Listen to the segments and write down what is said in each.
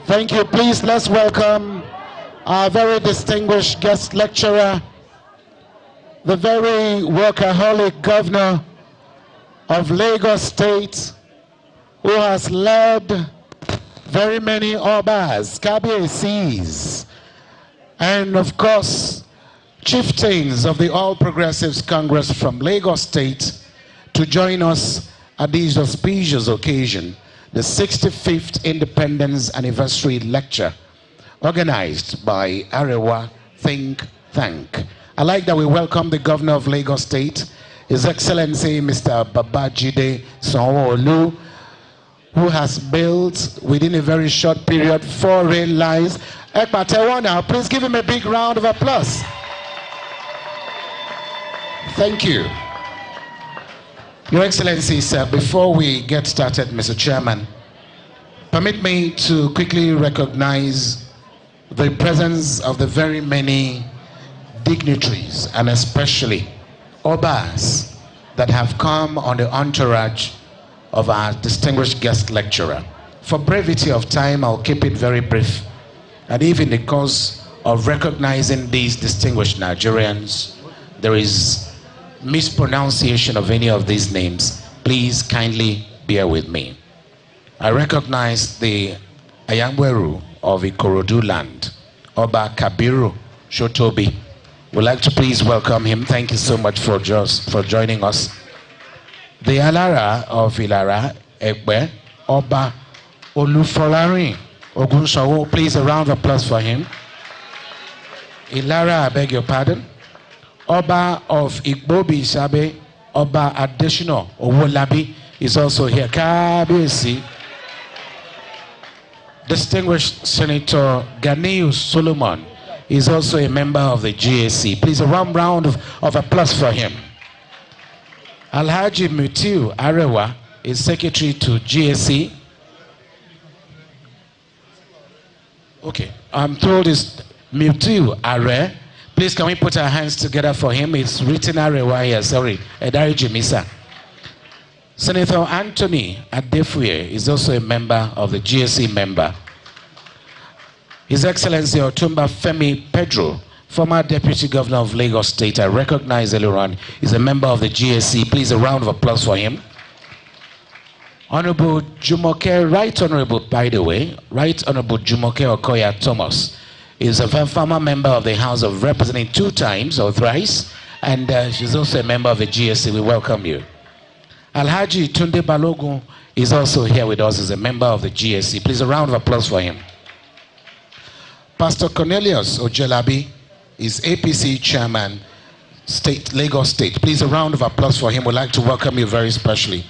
Thank you. Please, let's welcome our very distinguished guest lecturer, the very workaholic governor of Lagos State, who has led very many Obas, Kabiyesi's, and of course, chieftains of the All Progressives Congress from Lagos State to join us at this auspicious occasion, the 65th Independence Anniversary Lecture, organized by Arewa Think Tank. I like that we welcome the Governor of Lagos State, His Excellency Mr. Babajide Sanwo-Olu, who has built within a very short period 4 rail lines. Ekpatewa now, please give him a big round of applause. Thank you. Your Excellency, sir, before we get started, Mr. Chairman, permit me to quickly recognize the presence of the very many dignitaries and especially Obas that have come on the entourage of our distinguished guest lecturer. For brevity of time, I'll keep it very brief. And even in the course of recognizing these distinguished Nigerians, there is mispronunciation of any of these names. Please kindly bear with me. I recognize the Ayangweru of Ikorodu land, Oba Kabiru Shotobi. We'd like to please welcome him. Thank you so much for joining us. The Alara of Ilara, Egbe, Oba Olufolarin Ogunsawo. Please a round of applause for him. Ilara, I beg your pardon. Oba of Igbobi Sabe, Oba Additional Owolabi is also here. Kabiyesi. Distinguished Senator Ganiyu Solomon is also a member of the GAC. Please a warm round of applause for him. Alhaji Mutiu Arewa is secretary to GAC. Okay, I'm told it's Mutiu Are. Please, can we put our hands together for him? It's written Arewa here, sorry. Edariji Misa. Senator Anthony Adefuye is also a member of the GSC member. His Excellency Otumba Femi Pedro, former Deputy Governor of Lagos State, I recognize earlier on, is a member of the GSC. Please, a round of applause for him. Honorable Jumoke, Right Honorable, by the way, Right Honorable Jumoke Okoya Thomas, is a former member of the House of Representatives 2 times or thrice, and she's also a member of the GSC. We welcome you. Alhaji Tunde Balogun is also here with us as a member of the GSC. Please, a round of applause for him. Pastor Cornelius Ojelabi is APC Chairman, Lagos State. Please, a round of applause for him. We'd like to welcome you very specially.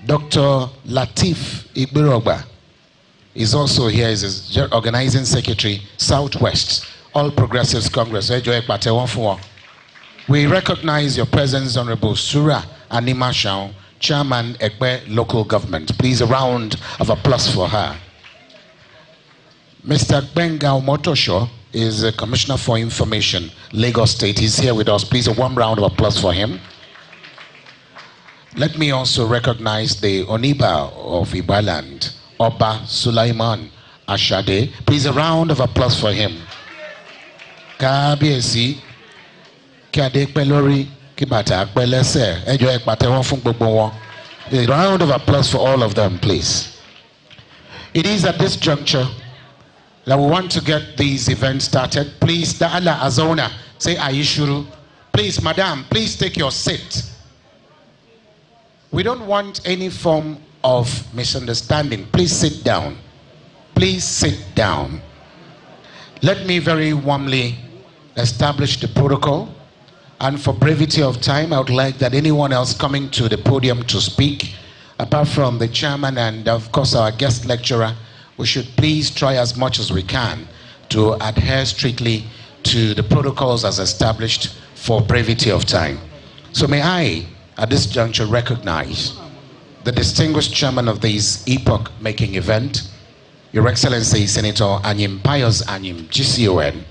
Dr. Latif Igbirogba is also here as a organizing secretary, Southwest, All Progressives Congress. We recognize your presence, Honorable Surah Anima Shaun, Chairman, Ekpe Local Government. Please, a round of applause for her. Mr. Benga Omotosho is a Commissioner for Information, Lagos State. He's here with us. Please, a warm round of applause for him. Let me also recognize the Oniba of Ibaland, Oba Sulaiman Ashade. Please, a round of applause for him. Kabiyesi, Kade Pelori, Kibata Pelese, Ejo Ekpatewa fún gbogbo wọn. A round of applause for all of them, please. It is at this juncture that we want to get these events started. Please, Da'ala Azona, say Ayishuru. Please, Madam, please take your seat. We don't want any form of misunderstanding. Please sit down. Please sit down. Let me very warmly establish the protocol. And for brevity of time, I would like that anyone else coming to the podium to speak, apart from the chairman and of course our guest lecturer, we should please try as much as we can to adhere strictly to the protocols as established for brevity of time. So may I, at this juncture, recognize the distinguished chairman of this epoch-making event, Your Excellency Senator Anyim, Pius Anyim, GCON,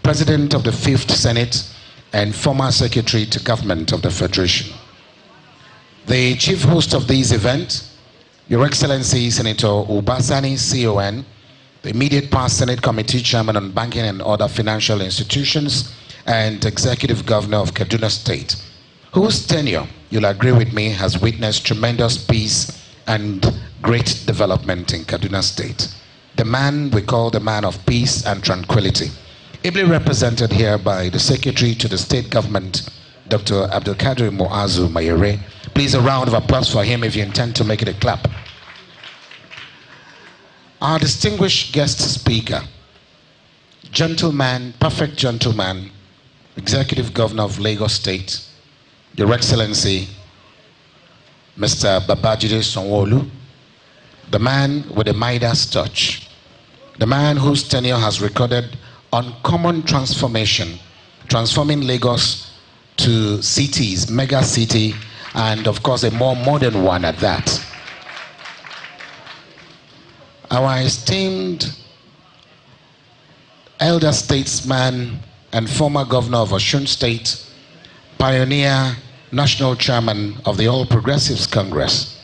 President of the 5th Senate and former Secretary to Government of the Federation. The chief host of this event, Your Excellency Senator Ubasani, CON, the immediate past Senate Committee Chairman on Banking and Other Financial Institutions and Executive Governor of Kaduna State, whose tenure, you'll agree with me, has witnessed tremendous peace and great development in Kaduna State. The man we call the man of peace and tranquility, ably represented here by the Secretary to the State Government, Dr. Abdulkadir Muazu Mayere. Please, a round of applause for him if you intend to make it a clap. Our distinguished guest speaker, gentleman, perfect gentleman, Executive Governor of Lagos State, Your Excellency, Mr. Babajide Sanwo-Olu, the man with the Midas touch, the man whose tenure has recorded uncommon transformation, transforming Lagos to cities, mega city, and of course a more modern one at that. Our esteemed elder statesman and former governor of Osun State, pioneer national chairman of the All Progressives Congress,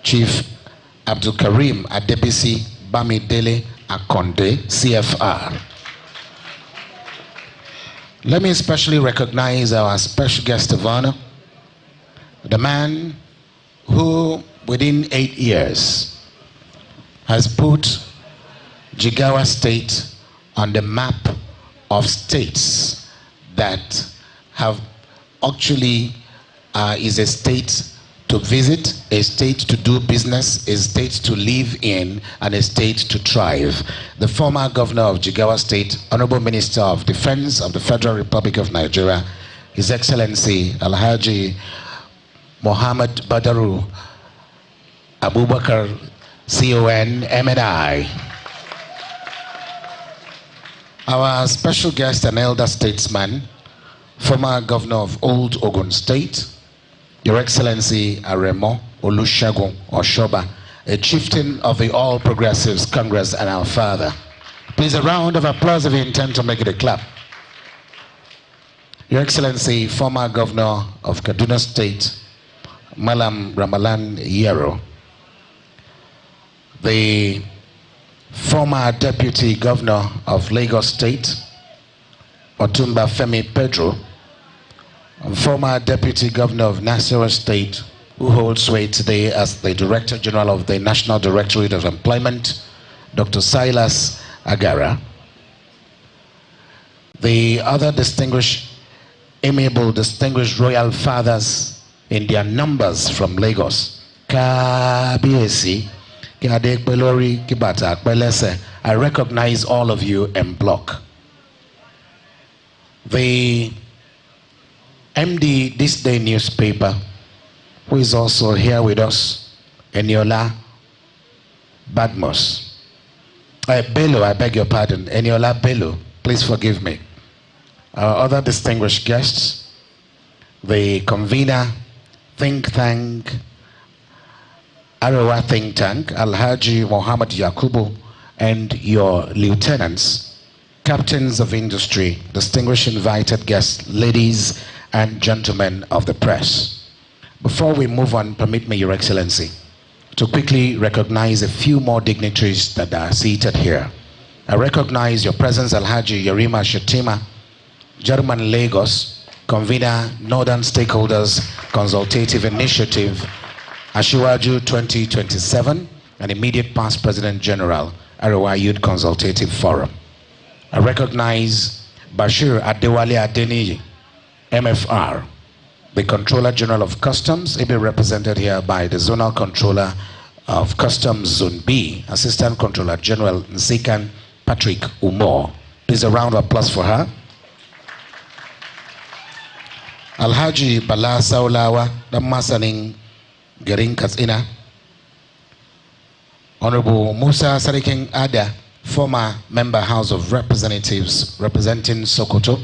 Chief Abdul Karim Adebisi Bamidele Akonde, CFR. Let me especially recognize our special guest of honor, the man who within 8 years has put Jigawa State on the map of states that have actually is a state to visit, a state to do business, a state to live in, and a state to thrive. The former governor of Jigawa State, Honorable Minister of Defense of the Federal Republic of Nigeria, His Excellency Alhaji Muhammad Badaru Abubakar, CON, MNI. Our special guest and elder statesman, former governor of Old Ogun State, Your Excellency Arewa Olusegun Oshoba, a chieftain of the All Progressives Congress and our father. Please, a round of applause if you intend to make it a clap. Your Excellency, former governor of Kaduna State, Malam Ramalan Yero, the former deputy governor of Lagos State, Otumba Femi Pedro, former deputy governor of Nasarawa State, who holds sway today as the Director General of the National Directorate of Employment, Dr. Silas Agara. The other distinguished, amiable, distinguished royal fathers in their numbers from Lagos, Kabiesi, I recognize all of you en bloc. The MD This Day newspaper, who is also here with us, Eniola Badmos. Bello, I beg your pardon, Eniola Bello, please forgive me. Our other distinguished guests, the convener, think tank, Arewa think tank, Alhaji Muhammad Yakubu, and your lieutenants, captains of industry, distinguished invited guests, ladies and gentlemen of the press. Before we move on, permit me, Your Excellency, to quickly recognize a few more dignitaries that are seated here. I recognize your presence, Alhaji Yarima Shetima, German Lagos, convener, Northern Stakeholders Consultative Initiative, Ashiwaju 2027, and immediate past President General, Arewa Youth Consultative Forum. I recognize Bashir Adewale Adeniyi, MFR, the Controller General of Customs, ably represented here by the Zonal Controller of Customs Zone B, Assistant Controller General Nzikan Patrick Umor. Please, a round of applause for her. Alhaji Bala Saulawa, the Masaning Gering Katsina. Honorable Musa Sariking Ada, former member House of Representatives representing Sokoto.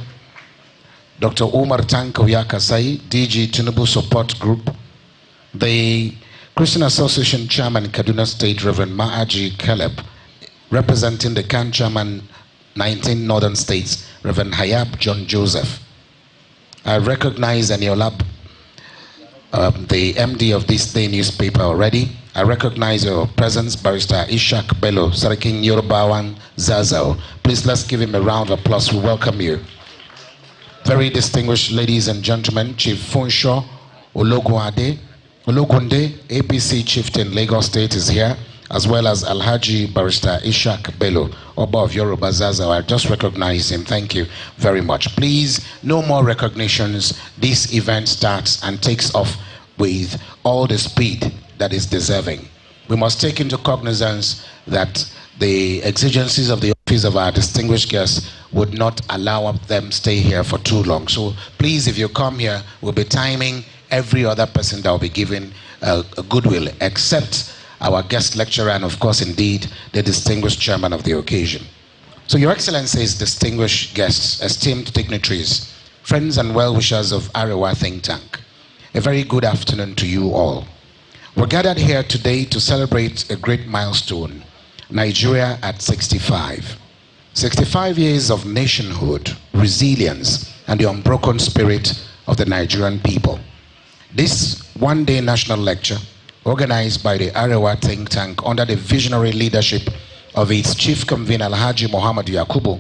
Dr. Umar Tankoya Kasai, DG Tinubu Support Group. The Christian Association Chairman Kaduna State, Reverend Ma'aji Caleb, representing the CAN Chairman 19 Northern States, Reverend Hayab John Joseph. I recognize Eniola the MD of this day newspaper already. I recognize your presence, Barrister Ishak Bello, Sarakin Yorubawan Zazao. Please let's give him a round of applause. We welcome you. Very distinguished ladies and gentlemen, Chief Funsho Ologunde, APC chieftain Lagos State is here, as well as Alhaji Barrister Ishak Bello, Oba of Yoruba Zazao. I just recognize him. Thank you very much. Please, no more recognitions. This event starts and takes off with all the speed that is deserving. We must take into cognizance that the exigencies of the office of our distinguished guests would not allow them stay here for too long. So please, if you come here, we'll be timing every other person that will be given a goodwill, except our guest lecturer and, of course, indeed, the distinguished chairman of the occasion. So, Your Excellencies, distinguished guests, esteemed dignitaries, friends and well-wishers of Arewa think tank, a very good afternoon to you all. We're gathered here today to celebrate a great milestone, Nigeria at 65. 65 years of nationhood, resilience, and the unbroken spirit of the Nigerian people. This one-day national lecture, organized by the Arewa think tank under the visionary leadership of its chief convener, Alhaji Muhammad Yakubu,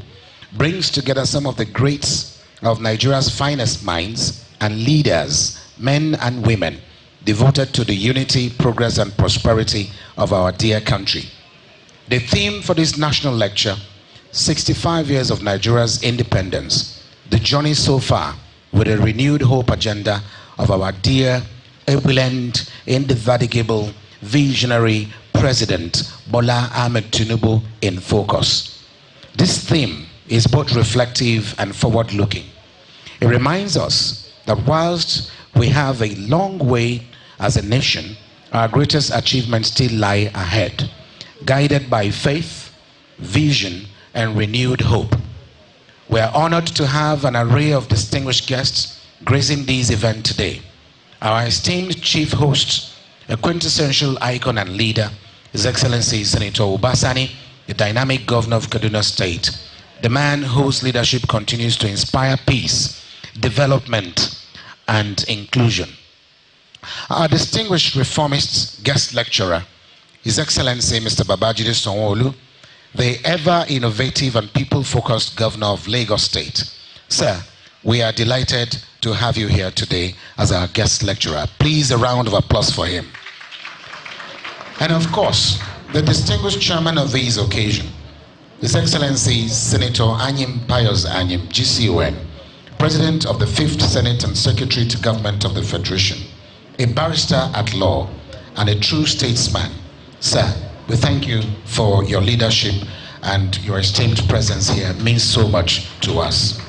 brings together some of the greats of Nigeria's finest minds and leaders, men and women, devoted to the unity, progress, and prosperity of our dear country. The theme for this national lecture, 65 years of Nigeria's independence, the journey so far with a renewed hope agenda of our dear, ebullient, indefatigable, visionary President Bola Ahmed Tinubu in focus. This theme is both reflective and forward-looking. It reminds us that whilst we have a long way as a nation, our greatest achievements still lie ahead, guided by faith, vision, and renewed hope. We are honored to have an array of distinguished guests gracing this event today. Our esteemed chief host, a quintessential icon and leader, His Excellency Senator Obasani, the dynamic governor of Kaduna State, the man whose leadership continues to inspire peace, development, and inclusion. Our distinguished reformist guest lecturer, His Excellency Mr. Babajide Sanwo-Olu, the ever-innovative and people-focused governor of Lagos State. Sir, we are delighted to have you here today as our guest lecturer. Please, a round of applause for him. And of course, the distinguished chairman of this occasion, His Excellency Senator Anyim Pius Anyim, GCON, President of the 5th Senate and Secretary to Government of the Federation, a barrister at law and a true statesman. Sir, we thank you for your leadership, and your esteemed presence here means so much to us.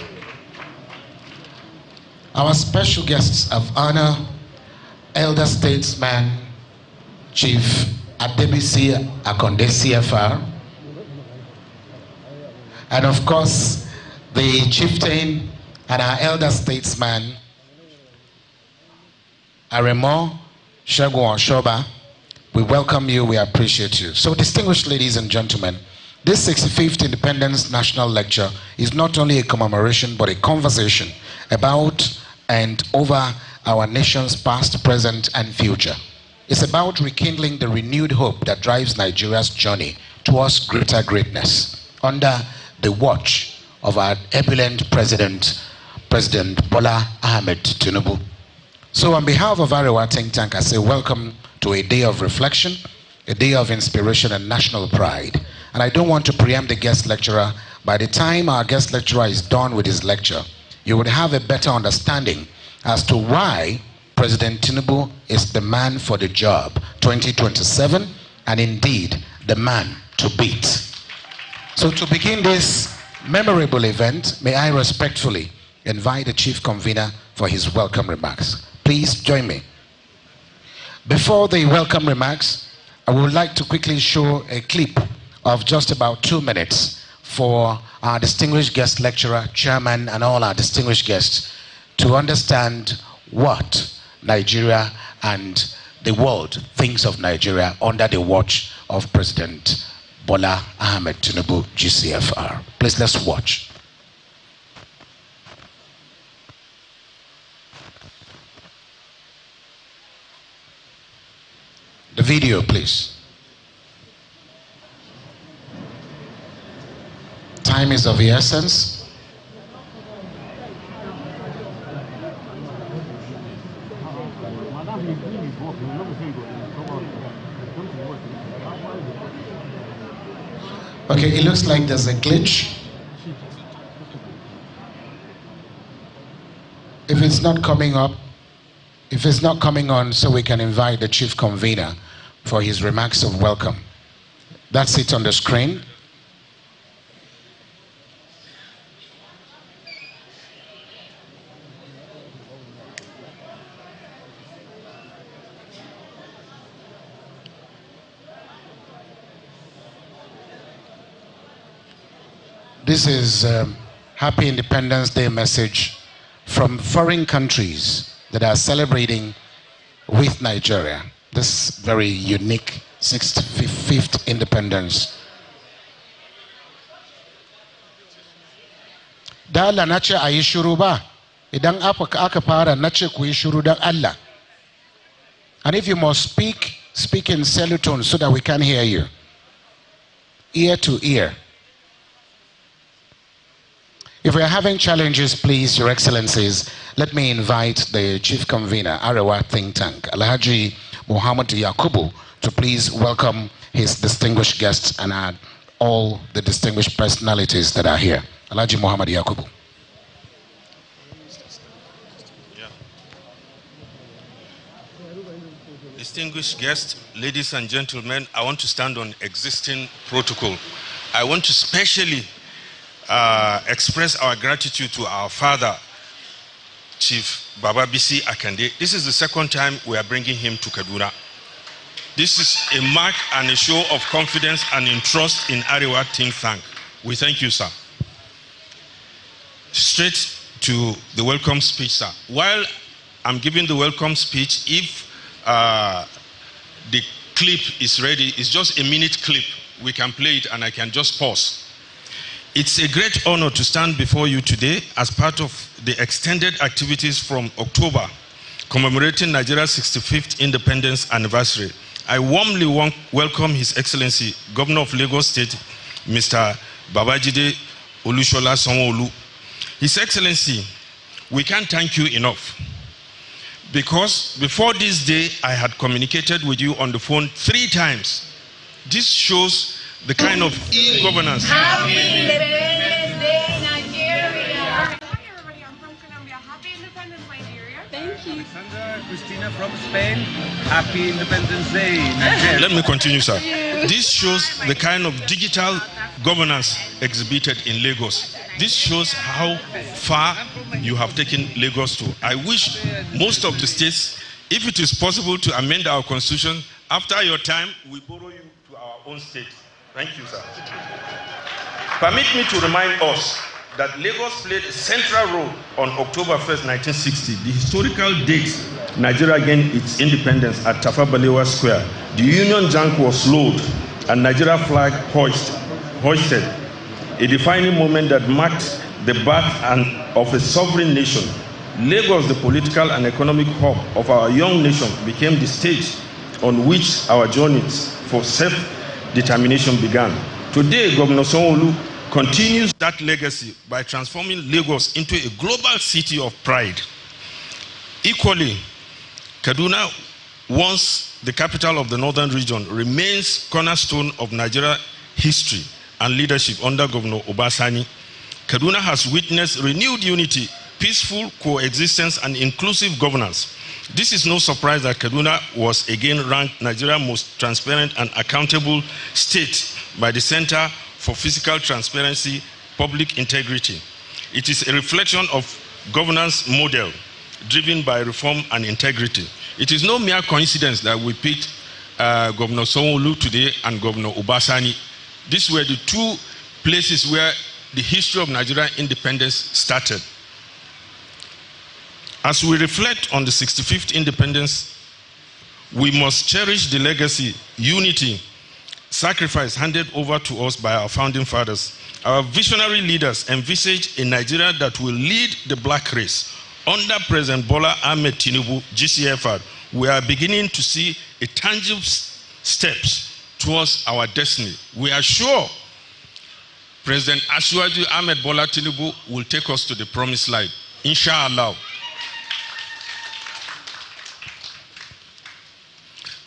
Our special guests of honor, elder statesman, Chief Adebisi Akonde CFR, and of course, the chieftain and our elder statesman, Arewa Shoba. We welcome you, we appreciate you. So, distinguished ladies and gentlemen, this 65th Independence National Lecture is not only a commemoration, but a conversation about and over our nation's past, present, and future. It's about rekindling the renewed hope that drives Nigeria's journey towards greater greatness under the watch of our ebullient President Bola Ahmed Tinubu. So on behalf of Arewa think tank, I say welcome to a day of reflection, a day of inspiration and national pride. And I don't want to preempt the guest lecturer. By the time our guest lecturer is done with his lecture, you would have a better understanding as to why President Tinubu is the man for the job 2027, and indeed the man to beat. So to begin this memorable event, may I respectfully invite the chief convener for his welcome remarks. Please join me. Before the welcome remarks, I would like to quickly show a clip of just about 2 minutes for our distinguished guest lecturer, chairman, and all our distinguished guests to understand what Nigeria and the world thinks of Nigeria under the watch of President Bola Ahmed Tinubu, GCFR. Please, let's watch. The video, please. Time is of the essence. Okay, it looks like there's a glitch. If it's not coming up, if it's not coming on, so we can invite the chief convener for his remarks of welcome. That's it on the screen. This is a Happy Independence Day message from foreign countries that are celebrating with Nigeria this very unique 65th independence. Da Allah nace ayi shiru ba, idan aka fara nace ku yi shiru dan Allah. And if you must speak, speak in cellophone so that we can hear you. Ear to ear. If we are having challenges, please, Your Excellencies, let me invite the Chief Convener, Arewa Think Tank, Alhaji Muhammad Yakubu, to please welcome his distinguished guests and all the distinguished personalities that are here. Alhaji Muhammad Yakubu. Yeah. Distinguished guests, ladies and gentlemen, I want to stand on existing protocol. I want to specially express our gratitude to our father, Chief Baba Bisi Akande. This is the second time we are bringing him to Kaduna. This is a mark and a show of confidence and trust in Arewa Think Tank. We thank you, sir. Straight to the welcome speech, sir. While I'm giving the welcome speech, if the clip is ready, it's just a minute clip. We can play it and I can just pause. It's a great honor to stand before you today as part of the extended activities from October, commemorating Nigeria's 65th independence anniversary. I warmly welcome His Excellency, Governor of Lagos State, Mr. Babajide Olushola Sanwo-Olu. His Excellency, we can't thank you enough, because before this day, I had communicated with you on the phone 3 times. This shows the kind of e-governance. Happy Independence Day, Nigeria! Hi everybody, I'm from Colombia. Happy Independence, Nigeria. Thank you. Alexander, Christina from Spain. Happy Independence Day, Nigeria. Let me continue, sir. This shows the kind of digital governance exhibited in Lagos. This shows how far you have taken Lagos to. I wish most of the states, if it is possible to amend our constitution, after your time, we borrow you to our own state. Thank you, sir. Permit me to remind us that Lagos played a central role on October 1st, 1960, the historical date Nigeria gained its independence at Tafawa Balewa Square. The Union Jack was lowered and Nigeria flag hoisted, a defining moment that marked the birth of a sovereign nation. Lagos, the political and economic hub of our young nation, became the stage on which our journeys for self-determination began. Today, Governor Sanwo-Olu continues that legacy by transforming Lagos into a global city of pride. Equally, Kaduna, once the capital of the northern region, remains cornerstone of Nigeria history and leadership under Governor Obasani. Kaduna has witnessed renewed unity, peaceful coexistence, and inclusive governance. This is no surprise that Kaduna was again ranked Nigeria's most transparent and accountable state by the Center for Fiscal Transparency, Public Integrity. It is a reflection of governance model driven by reform and integrity. It is no mere coincidence that we picked Governor Sanwo-Olu today and Governor Obasani. These were the 2 places where the history of Nigerian independence started. As we reflect on the 65th independence, we must cherish the legacy, unity, sacrifice handed over to us by our founding fathers. Our visionary leaders envisaged a Nigeria that will lead the black race. Under President Bola Ahmed Tinubu, GCFR, we are beginning to see a tangible steps towards our destiny. We are sure President Asiwaju Ahmed Bola Tinubu will take us to the promised land, inshallah.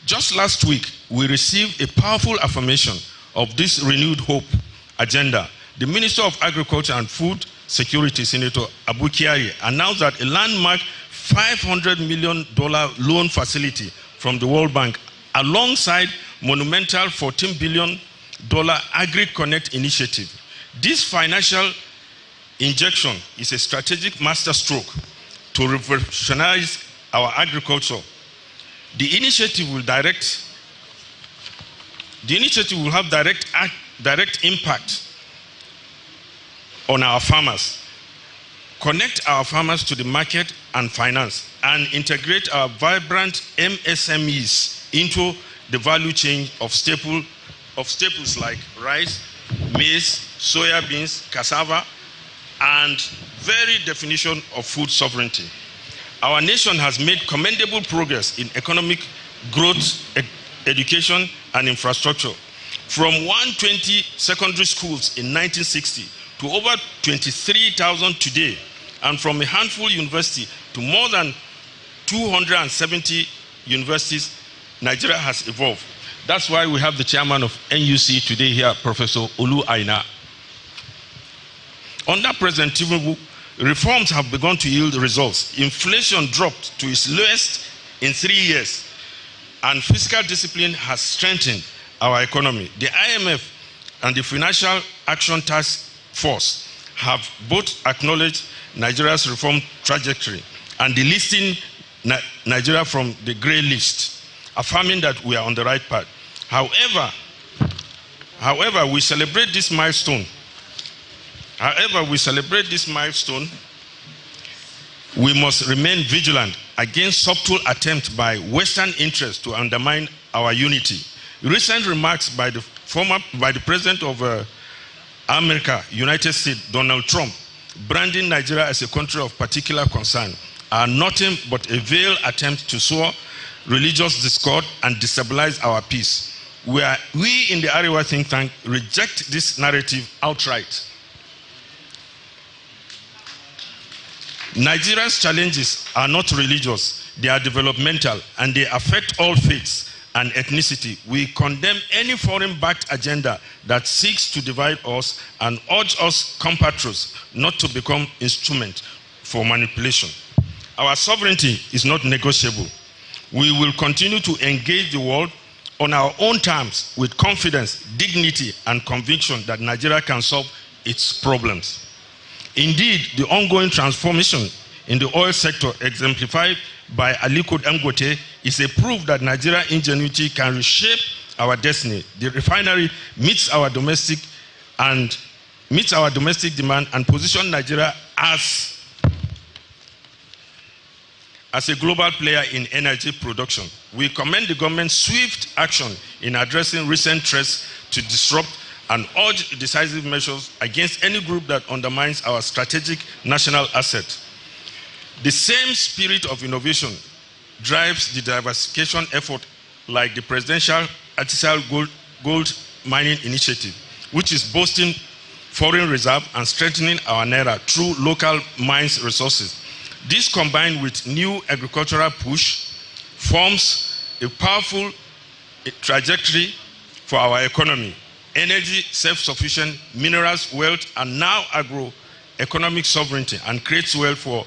Just last week, we received a powerful affirmation of this renewed hope agenda. The Minister of Agriculture and Food Security, Senator Abu Kyari, announced that a landmark $500 million loan facility from the World Bank, alongside monumental $14 billion Agri-Connect initiative. This financial injection is a strategic masterstroke to revolutionize our agriculture. The initiative will have direct impact on our farmers, connect our farmers to the market and finance, and integrate our vibrant MSMEs into the value chain of staples like rice, maize, soya beans, cassava, and very definition of food sovereignty. Our nation has made commendable progress in economic growth, education, and infrastructure. From 120 secondary schools in 1960 to over 23,000 today, and from a handful university to more than 270 universities, Nigeria has evolved. That's why we have the chairman of NUC today here, Professor Olu Aina. Under President Tinubu, reforms have begun to yield results. Inflation dropped to its lowest in 3 years, and fiscal discipline has strengthened our economy. The IMF and the Financial Action Task Force have both acknowledged Nigeria's reform trajectory and delisting Nigeria from the grey list, affirming that we are on the right path. However, we celebrate this milestone. We must remain vigilant against subtle attempts by Western interests to undermine our unity. Recent remarks by the President of America, United States, Donald Trump, branding Nigeria as a country of particular concern, are nothing but a veiled attempt to sow religious discord and destabilize our peace. We in the Arewa think tank reject this narrative outright. Nigeria's challenges are not religious, they are developmental, and they affect all faiths and ethnicity. We condemn any foreign-backed agenda that seeks to divide us and urge us compatriots not to become instruments for manipulation. Our sovereignty is not negotiable. We will continue to engage the world on our own terms with confidence, dignity, and conviction that Nigeria can solve its problems. Indeed, the ongoing transformation in the oil sector exemplified by Aliko Dangote is a proof that Nigeria's ingenuity can reshape our destiny. The refinery meets our domestic demand and position Nigeria as a global player in energy production. We commend the government's swift action in addressing recent threats to disrupt and urge decisive measures against any group that undermines our strategic national asset. The same spirit of innovation drives the diversification effort like the Presidential Artisanal Gold Mining Initiative, which is boosting foreign reserve and strengthening our naira through local mines resources. This, combined with new agricultural push, forms a powerful trajectory for our economy. Energy self-sufficient, minerals wealth, and now agro-economic sovereignty, and creates wealth for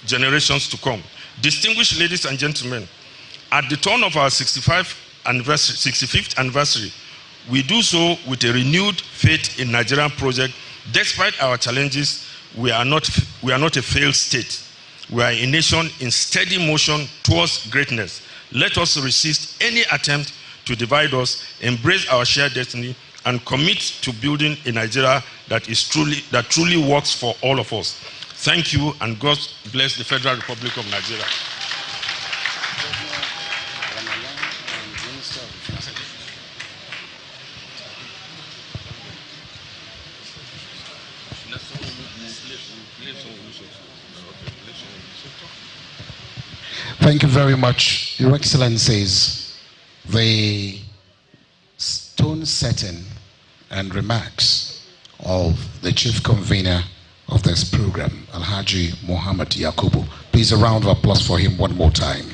generations to come. Distinguished ladies and gentlemen, at the turn of our 65th anniversary, we do so with a renewed faith in Nigerian project. Despite our challenges, we are not a failed state. We are a nation in steady motion towards greatness. Let us resist any attempt to divide us, embrace our shared destiny, and commit to building a Nigeria that truly works for all of us. Thank you, and God bless the Federal Republic of Nigeria. Thank you very much, Your Excellencies. the tone setting and remarks of the chief convener of this program, Alhaji Muhammad Yakubu. Please, a round of applause for him one more time.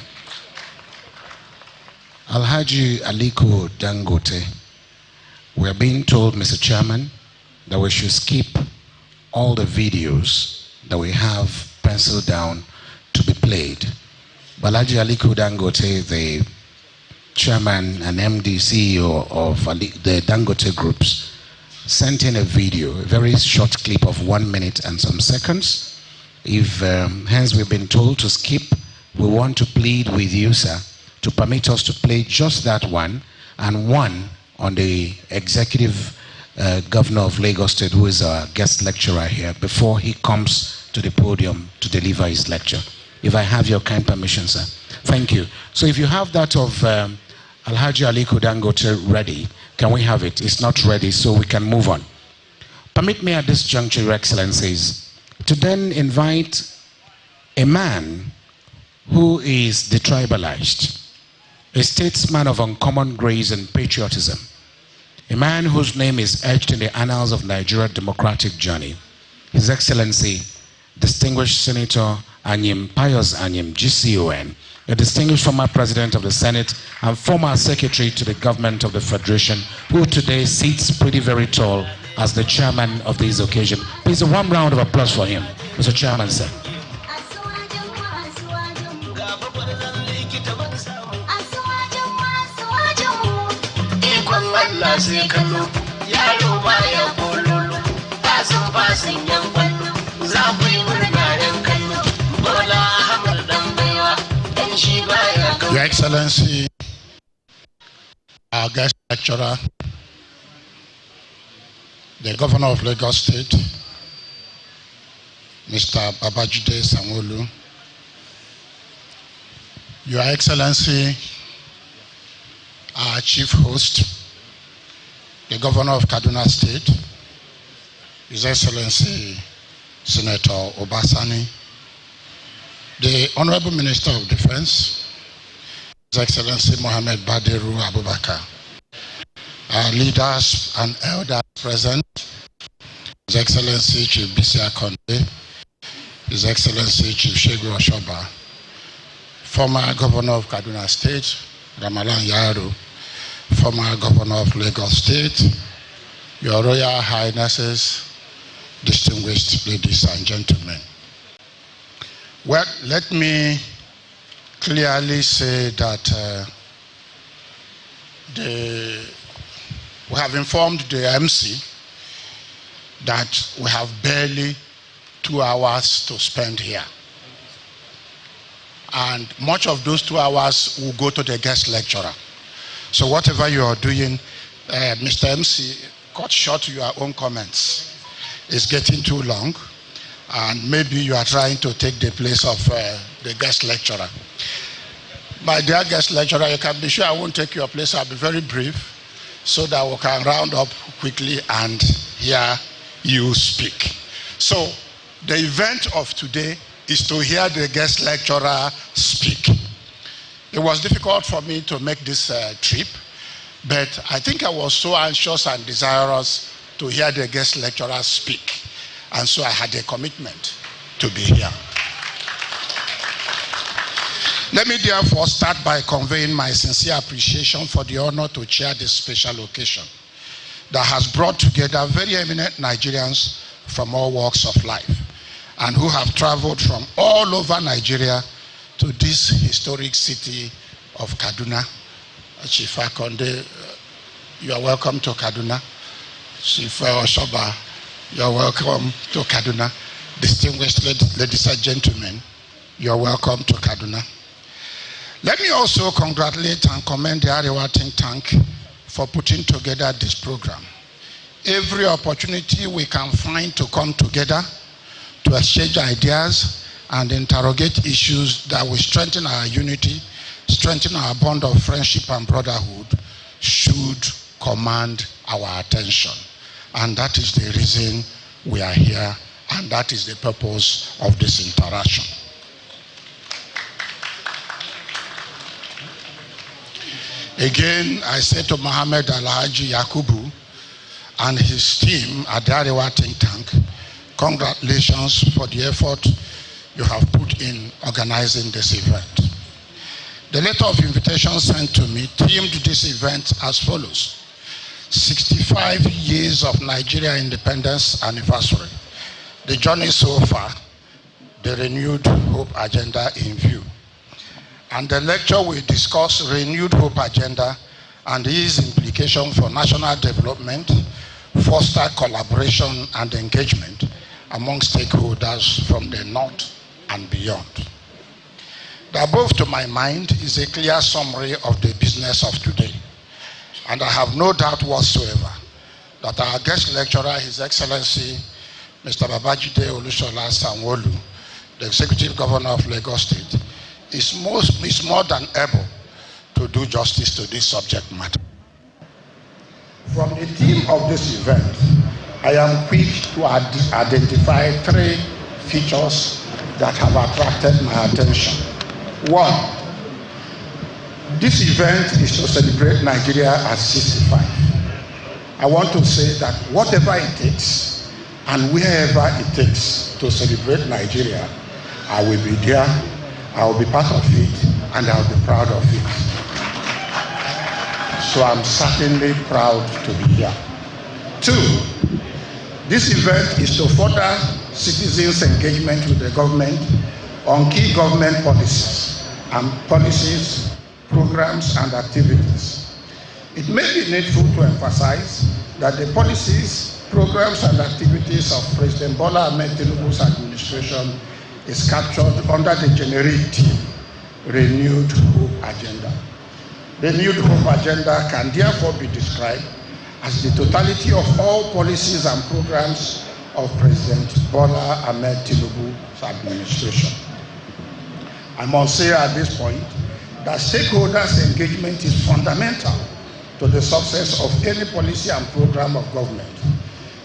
Alhaji Aliko Dangote, we are being told, Mr. Chairman, that we should skip all the videos that we have penciled down to be played. Alhaji Aliko Dangote, the chairman and MD CEO of the Dangote groups, sent in a video, a very short clip of 1 minute and some seconds. If hence we've been told to skip, we want to plead with you, sir, to permit us to play just that one, and one on the executive governor of Lagos State, who is our guest lecturer here, before he comes to the podium to deliver his lecture. If I have your kind permission, sir. Thank you. So if you have that of Alhaji Aliko Dangote ready, can we have it? It's not ready, so we can move on. Permit me at this juncture, Your Excellencies, to then invite a man who is detribalized, a statesman of uncommon grace and patriotism, a man whose name is etched in the annals of Nigeria's democratic journey, His Excellency, distinguished Senator Anyim, Pius Anyim, GCON, a distinguished former President of the Senate and former Secretary to the Government of the Federation, who today sits pretty very tall as the chairman of this occasion. Please, a warm round of applause for him. Mr. Chairman, sir. Your Excellency, our guest lecturer, the Governor of Lagos State, Mr. Babajide Sanwo-Olu, Your Excellency, our Chief Host, the Governor of Kaduna State, His Excellency Senator Obasani, the Honorable Minister of Defense, His Excellency Mohammed Badiru Abubakar, our leaders and elders present, His Excellency Chief Bisi Akonde, His Excellency Chief Shegu Oshoba, former Governor of Kaduna State, Ramalan Yaro, former Governor of Lagos State, Your Royal Highnesses, distinguished ladies and gentlemen. Well, let me clearly say that we have informed the MC that we have barely 2 hours to spend here. And much of those 2 hours will go to the guest lecturer. So whatever you are doing, Mr. MC, cut short your own comments. It's getting too long. And maybe you are trying to take the place of the guest lecturer. My dear guest lecturer, you can be sure I won't take your place. I'll be very brief so that we can round up quickly and hear you speak. So the event of today is to hear the guest lecturer speak. It was difficult for me to make this trip, but I think I was so anxious and desirous to hear the guest lecturer speak. And so I had a commitment to be here. Let me therefore start by conveying my sincere appreciation for the honor to chair this special occasion that has brought together very eminent Nigerians from all walks of life and who have traveled from all over Nigeria to this historic city of Kaduna. Chief Akonde, you are welcome to Kaduna. Chief Oshoba, you're welcome to Kaduna. Distinguished ladies and gentlemen, you're welcome to Kaduna. Let me also congratulate and commend the Arewa think tank for putting together this program. Every opportunity we can find to come together, to exchange ideas and interrogate issues that will strengthen our unity, strengthen our bond of friendship and brotherhood, should command our attention. And that is the reason we are here, and that is the purpose of this interaction. Again, I say to Mohammed Alhaji Yakubu and his team at the Arewa think tank, congratulations for the effort you have put in organizing this event. The letter of invitation sent to me themed this event as follows: 65 years of Nigeria independence anniversary. The journey so far, the renewed hope agenda in view. And the lecture will discuss renewed hope agenda and its implication for national development, foster collaboration and engagement among stakeholders from the North and beyond. The above, to my mind, is a clear summary of the business of today. And I have no doubt whatsoever that our guest lecturer, His Excellency, Mr. Babajide Olusola Sanwo-Olu, the Executive Governor of Lagos State, is more than able to do justice to this subject matter. From the theme of this event, I am quick to identify 3 features that have attracted my attention. 1, this event is to celebrate Nigeria at 65. I want to say that whatever it takes and wherever it takes to celebrate Nigeria, I will be there, I will be part of it, and I will be proud of it. So I'm certainly proud to be here. 2, this event is to further citizens' engagement with the government on key government policies, programs, and activities. It may be needful to emphasize that the policies, programs, and activities of President Bola Ahmed Tinubu's administration is captured under the generic theme, Renewed Hope Agenda. Renewed Hope Agenda can therefore be described as the totality of all policies and programs of President Bola Ahmed Tinubu's administration. I must say at this point that stakeholders' engagement is fundamental to the success of any policy and program of government.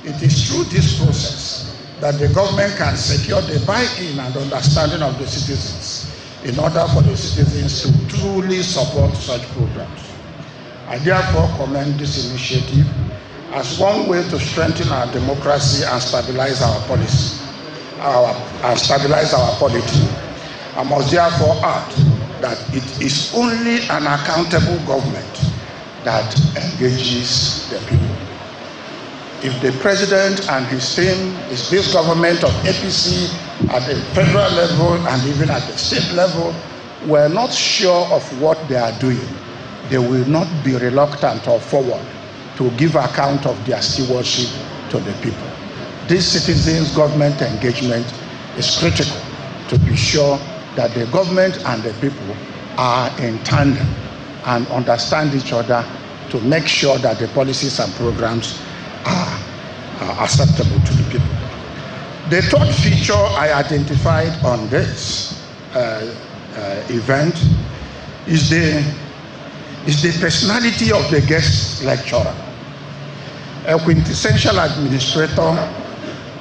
It is through this process that the government can secure the buy-in and understanding of the citizens in order for the citizens to truly support such programs. I therefore commend this initiative as one way to strengthen our democracy and stabilize our policy, our polity. I must therefore add that it is only an accountable government that engages the people. If the president and his team, is this government of APC at the federal level and even at the state level, were not sure of what they are doing, they will not be reluctant or forward to give account of their stewardship to the people. This citizens' government engagement is critical to be sure that the government and the people are in tandem and understand each other to make sure that the policies and programs are acceptable to the people. The third feature I identified on this event is the personality of the guest lecturer, a quintessential administrator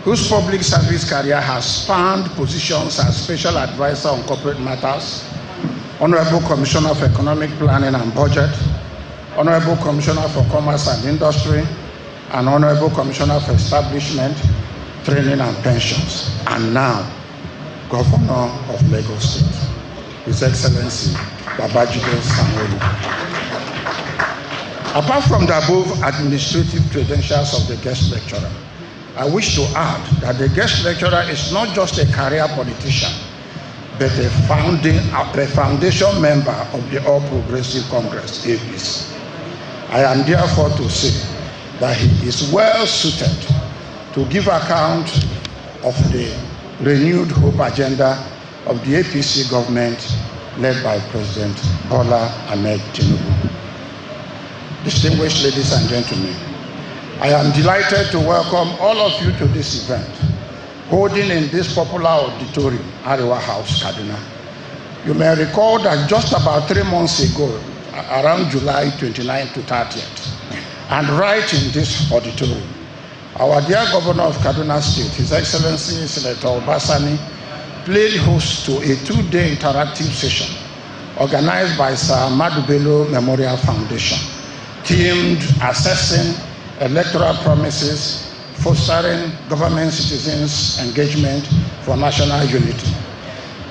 whose public service career has spanned positions as special advisor on corporate matters, Honorable Commissioner for Economic Planning and Budget, Honorable Commissioner for Commerce and Industry, and Honorable Commissioner for Establishment, Training and Pensions, and now Governor of Lagos State, His Excellency Babajide Sanwo-Olu. Apart from the above administrative credentials of the guest lecturer, I wish to add that the guest lecturer is not just a career politician, but a foundation member of the All Progressive Congress, APC. I am therefore to say that he is well suited to give account of the renewed hope agenda of the APC government led by President Bola Ahmed Tinubu. Distinguished ladies and gentlemen, I am delighted to welcome all of you to this event, holding in this popular auditorium, Arewa House, Kaduna. You may recall that just about 3 months ago, around July 29th to 30th, and right in this auditorium, our dear Governor of Kaduna State, His Excellency Senator Obasani, played host to a 2-day interactive session organized by Sir Ahmadu Bello Memorial Foundation, themed assessing electoral promises, fostering government citizens' engagement for national unity.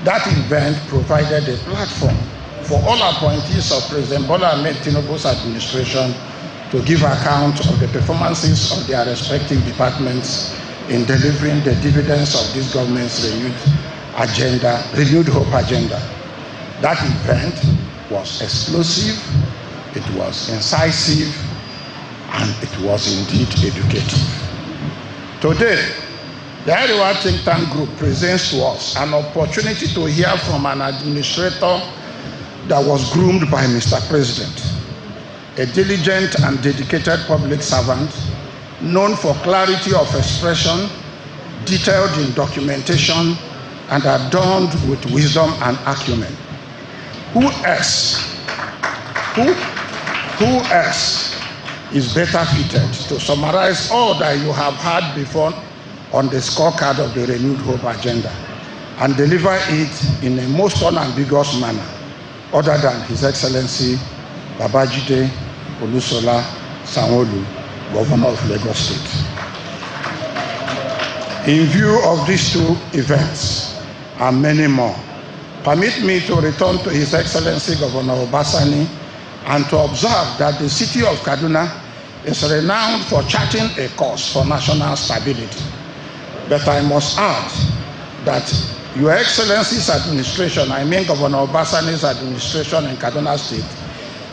That event provided a platform for all appointees of President Bola Ahmed Tinubu's administration to give account of the performances of their respective departments in delivering the dividends of this government's renewed hope agenda. That event was explosive, it was incisive, and it was indeed educative. Today, the Arewa think tank group presents to us an opportunity to hear from an administrator that was groomed by Mr. President, a diligent and dedicated public servant, known for clarity of expression, detailed in documentation, and adorned with wisdom and acumen. Who else is better fitted to summarize all that you have heard before on the scorecard of the renewed hope agenda and deliver it in a most unambiguous manner, other than His Excellency Babajide Olusola Sanwo-Olu, Governor of Lagos State. In view of these two events and many more, permit me to return to His Excellency Governor Obasani and to observe that the city of Kaduna is renowned for charting a course for national stability. But I must add that Your Excellency's administration, I mean Governor Obasani's administration in Kaduna State,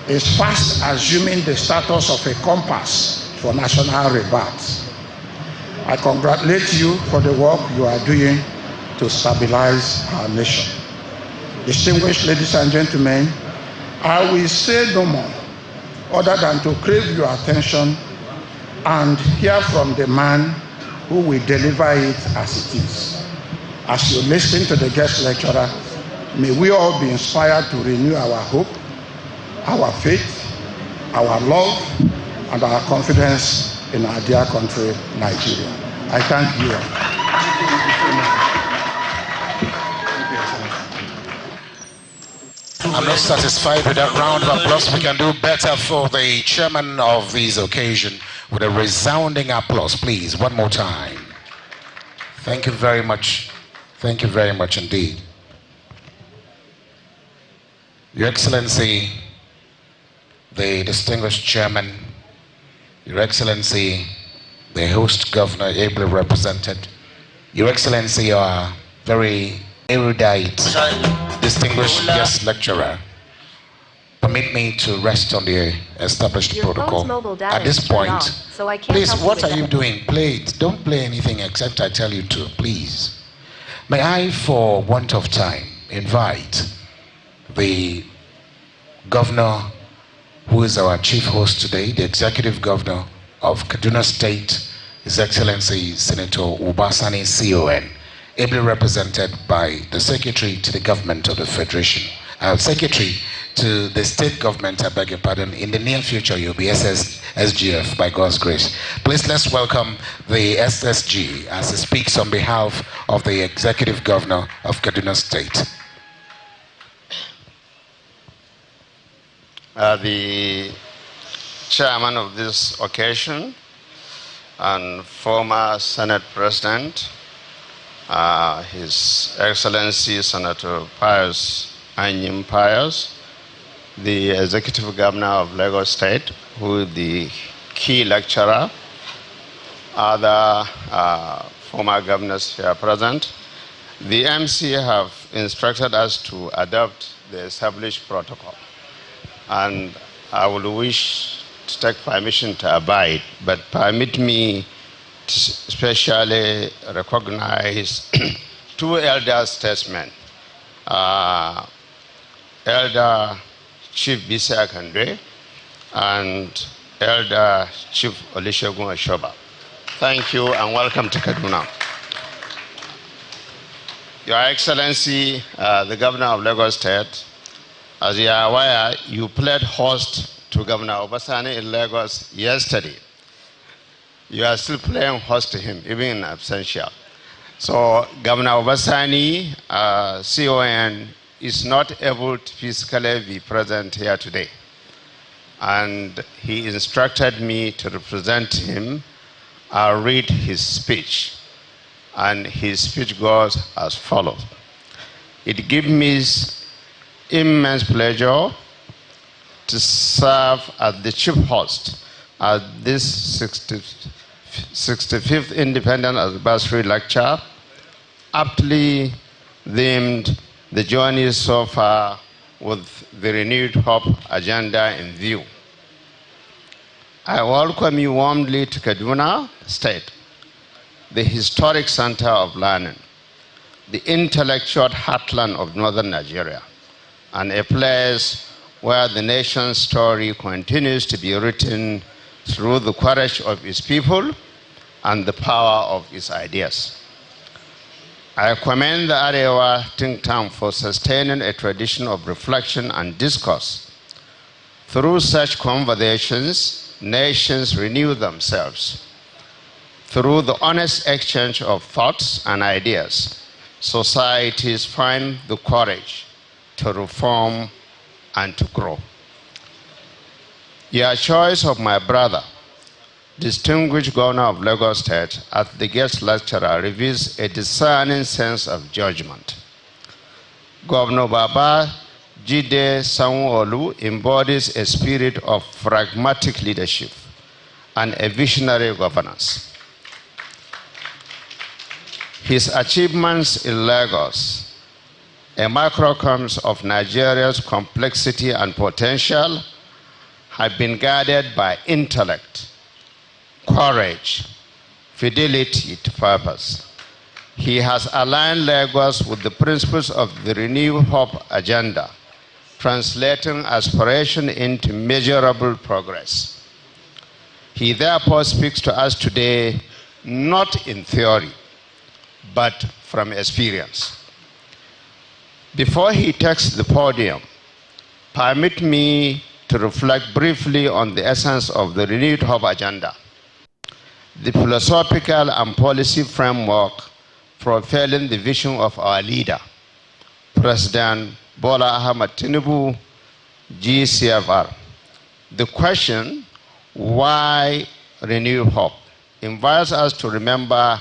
is fast assuming the status of a compass for national rebirth. I congratulate you for the work you are doing to stabilize our nation. Distinguished ladies and gentlemen, I will say no more other than to crave your attention and hear from the man who will deliver it as it is. As you listen to the guest lecturer, may we all be inspired to renew our hope, our faith, our love, and our confidence in our dear country, Nigeria. I thank you all. I'm not satisfied with that round of applause. We can do better for the chairman of this occasion with a resounding applause, please. One more time. Thank you very much. Thank you very much indeed. Your Excellency, the distinguished chairman, Your Excellency, the host governor ably represented, Your Excellency, our very erudite, distinguished guest lecturer, permit me to rest on the established protocol. At this point, please, what are you doing? Play it. Don't play anything except I tell you to, please. May I, for want of time, invite the governor who is our chief host today, the executive governor of Kaduna State, His Excellency Senator Obasani CON, ably represented by the Secretary to the Government of the Federation, Secretary to the State Government, I beg your pardon. In the near future, you'll be SGF by God's grace. Please, let's welcome the SSG as he speaks on behalf of the Executive Governor of Kaduna State. The chairman of this occasion and former Senate President, His Excellency Senator Pius, Anyim Pius, the Executive Governor of Lagos State, who is the key lecturer, other former governors here present. The MC have instructed us to adopt the established protocol, and I would wish to take permission to abide, but permit me to specially recognize two elder statesmen, Elder Chief Bisi Akande and Elder Chief Olusegun Oshoba. Thank you and welcome to Kaduna. Your Excellency, the Governor of Lagos State, as you are aware, you played host to Governor Obasani in Lagos yesterday. You are still playing host to him, even in absentia. So Governor Obasani, CON, is not able to physically be present here today. And he instructed me to represent him. I'll read his speech. And his speech goes as follows. It gives me immense pleasure to serve as the chief host at this 65th Independent Anniversary Lecture, aptly themed "The Journey So Far with the Renewed Hope Agenda in View." I welcome you warmly to Kaduna State, the historic center of learning, the intellectual heartland of northern Nigeria, and a place where the nation's story continues to be written through the courage of its people and the power of its ideas. I commend the Arewa think tank for sustaining a tradition of reflection and discourse. Through such conversations, nations renew themselves. Through the honest exchange of thoughts and ideas, societies find the courage to reform and to grow. Your choice of my brother, distinguished governor of Lagos State, as the guest lecturer reveals a discerning sense of judgment. Governor Baba Jide Sanwo-Olu embodies a spirit of pragmatic leadership and a visionary governance. His achievements in Lagos, a microcosm of Nigeria's complexity and potential, have been guided by intellect, courage, fidelity to purpose. He has aligned Lagos with the principles of the Renewed Hope Agenda, translating aspiration into measurable progress. He therefore speaks to us today not in theory, but from experience. Before he takes the podium, permit me to reflect briefly on the essence of the Renewed Hope Agenda, the philosophical and policy framework propelling the vision of our leader, President Bola Ahmed Tinubu, GCFR. The question, why renew hope, invites us to remember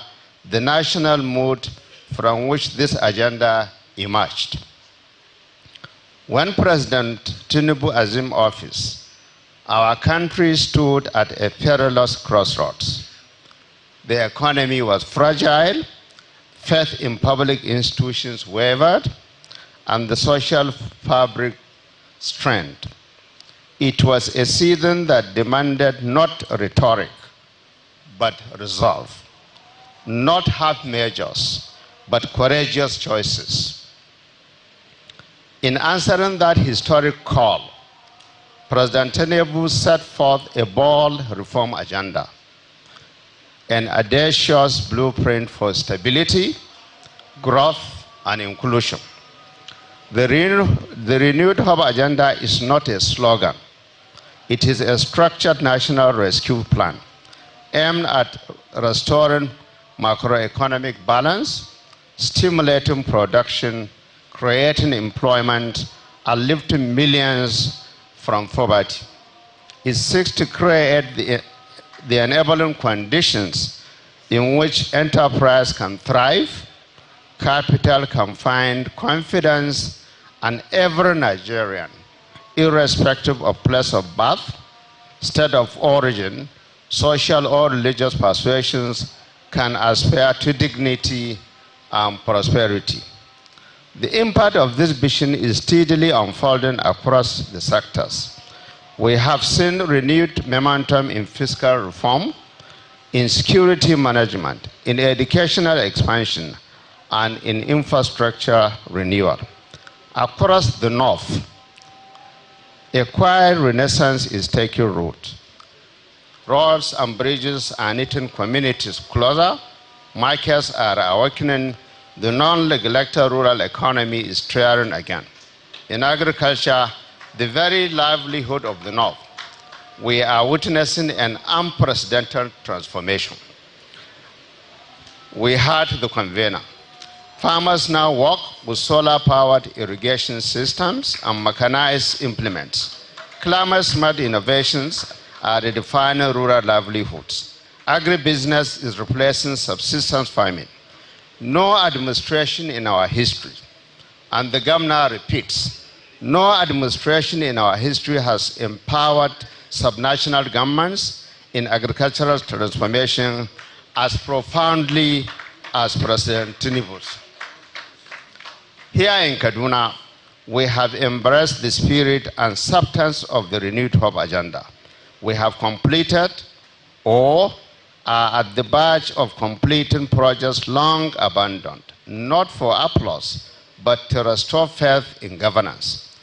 the national mood from which this agenda emerged. When President Tinubu assumed office, our country stood at a perilous crossroads. The economy was fragile, faith in public institutions wavered, and the social fabric strained. It was a season that demanded not rhetoric, but resolve. Not half measures, but courageous choices. In answering that historic call, President Tinubu set forth a bold reform agenda, an audacious blueprint for stability, growth, and inclusion. The Renewed Hope Agenda is not a slogan. It is a structured national rescue plan aimed at restoring macroeconomic balance, stimulating production, creating employment, and lifting millions from poverty. It seeks to create the enabling conditions in which enterprise can thrive, capital can find confidence, and every Nigerian, irrespective of place of birth, state of origin, social or religious persuasions, can aspire to dignity and prosperity. The impact of this vision is steadily unfolding across the sectors. We have seen renewed momentum in fiscal reform, in security management, in educational expansion, and in infrastructure renewal. Across the North, a quiet renaissance is taking root. Roads and bridges are knitting communities closer, markets are awakening, the non-neglected rural economy is thriving again. In agriculture, the very livelihood of the North, we are witnessing an unprecedented transformation. We heard the convener. Farmers now work with solar-powered irrigation systems and mechanized implements. Climate-smart innovations are redefining rural livelihoods. Agribusiness is replacing subsistence farming. No administration in our history, and the governor repeats, no administration in our history has empowered subnational governments in agricultural transformation as profoundly as President Tinubu's. Here in Kaduna, we have embraced the spirit and substance of the renewed hope agenda. We have completed or are at the verge of completing projects long abandoned, not for applause, but to restore faith in governance.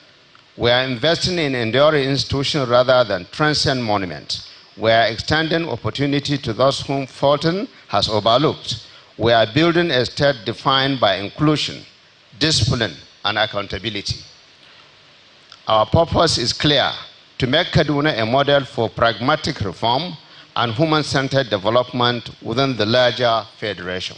We are investing in enduring institutions rather than transient monuments. We are extending opportunity to those whom fortune has overlooked. We are building a state defined by inclusion, discipline, and accountability. Our purpose is clear: to make Kaduna a model for pragmatic reform and human-centered development within the larger federation.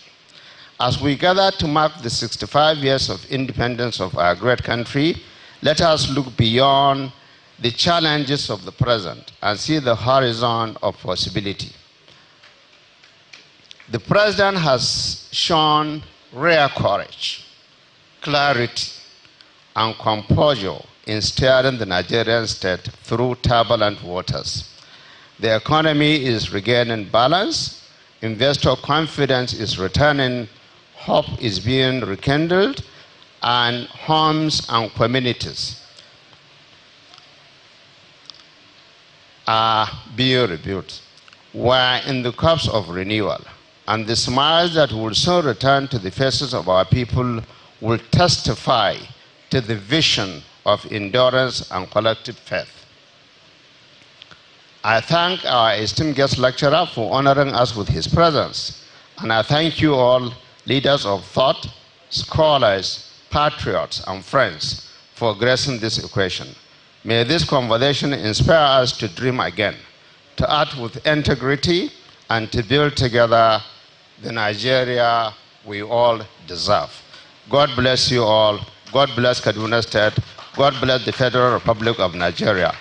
As we gather to mark the 65 years of independence of our great country, let us look beyond the challenges of the present and see the horizon of possibility. The President has shown rare courage, clarity, and composure in steering the Nigerian state through turbulent waters. The economy is regaining balance, investor confidence is returning, hope is being rekindled, and homes and communities are being rebuilt. We're in the cusp of renewal, and the smiles that will soon return to the faces of our people will testify to the vision of endurance and collective faith. I thank our esteemed guest lecturer for honoring us with his presence, and I thank you all, leaders of thought, scholars, patriots, and friends, for gracing this occasion. May this conversation inspire us to dream again, to act with integrity, and to build together the Nigeria we all deserve. God bless you all. God bless Kaduna State. God bless the Federal Republic of Nigeria.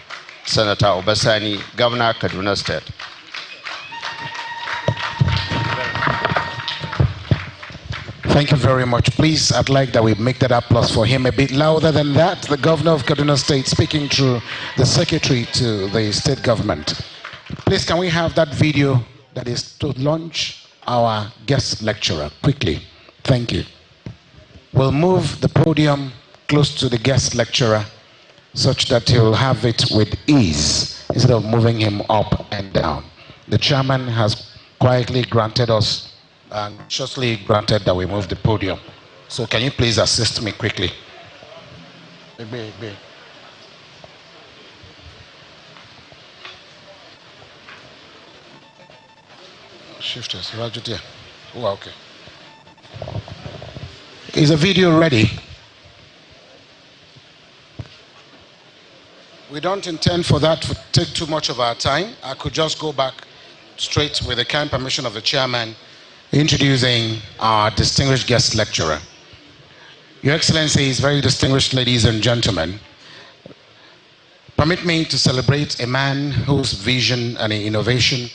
Senator Obasani, Governor, Kaduna State. Thank you very much. Please, I'd like that we make that applause for him a bit louder than that. The Governor of Kaduna State speaking through the Secretary to the State Government. Please, can we have that video that is to launch our guest lecturer quickly? Thank you. We'll move the podium close to the guest lecturer such that he'll have it with ease instead of moving him up and down. The chairman has quietly granted us and justly granted that we move the podium. So can you please assist me quickly? Shifters, Roger there. Oh, okay. Is the video ready? We don't intend for that to take too much of our time. I could just go back straight with the kind permission of the chairman, introducing our distinguished guest lecturer. Your Excellencies, very distinguished ladies and gentlemen, permit me to celebrate a man whose vision and innovation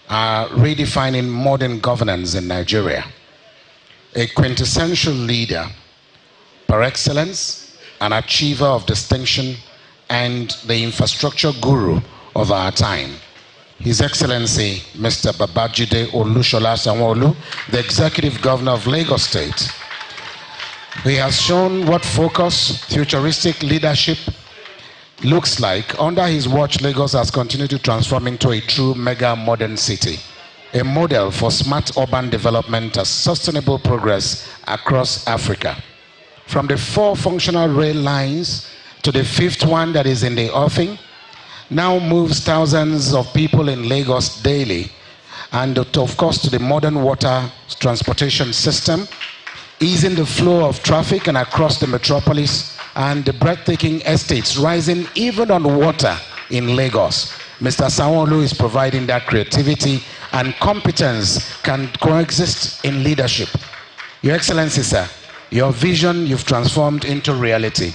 are redefining modern governance in Nigeria. A quintessential leader par excellence, an achiever of distinction, and the infrastructure guru of our time. His Excellency, Mr. Babajide Olushola Sanwo-Olu, the Executive Governor of Lagos State. He has shown what focused, futuristic leadership looks like. Under his watch, Lagos has continued to transform into a true mega modern city, a model for smart urban development and sustainable progress across Africa. From the 4 functional rail lines to the 5th one that is in the offing, now moves thousands of people in Lagos daily, and of course to the modern water transportation system, easing the flow of traffic and across the metropolis, and the breathtaking estates rising even on water in Lagos. Mr. Sanwo-Olu is providing that creativity and competence can coexist in leadership. Your Excellency, sir, your vision you've transformed into reality,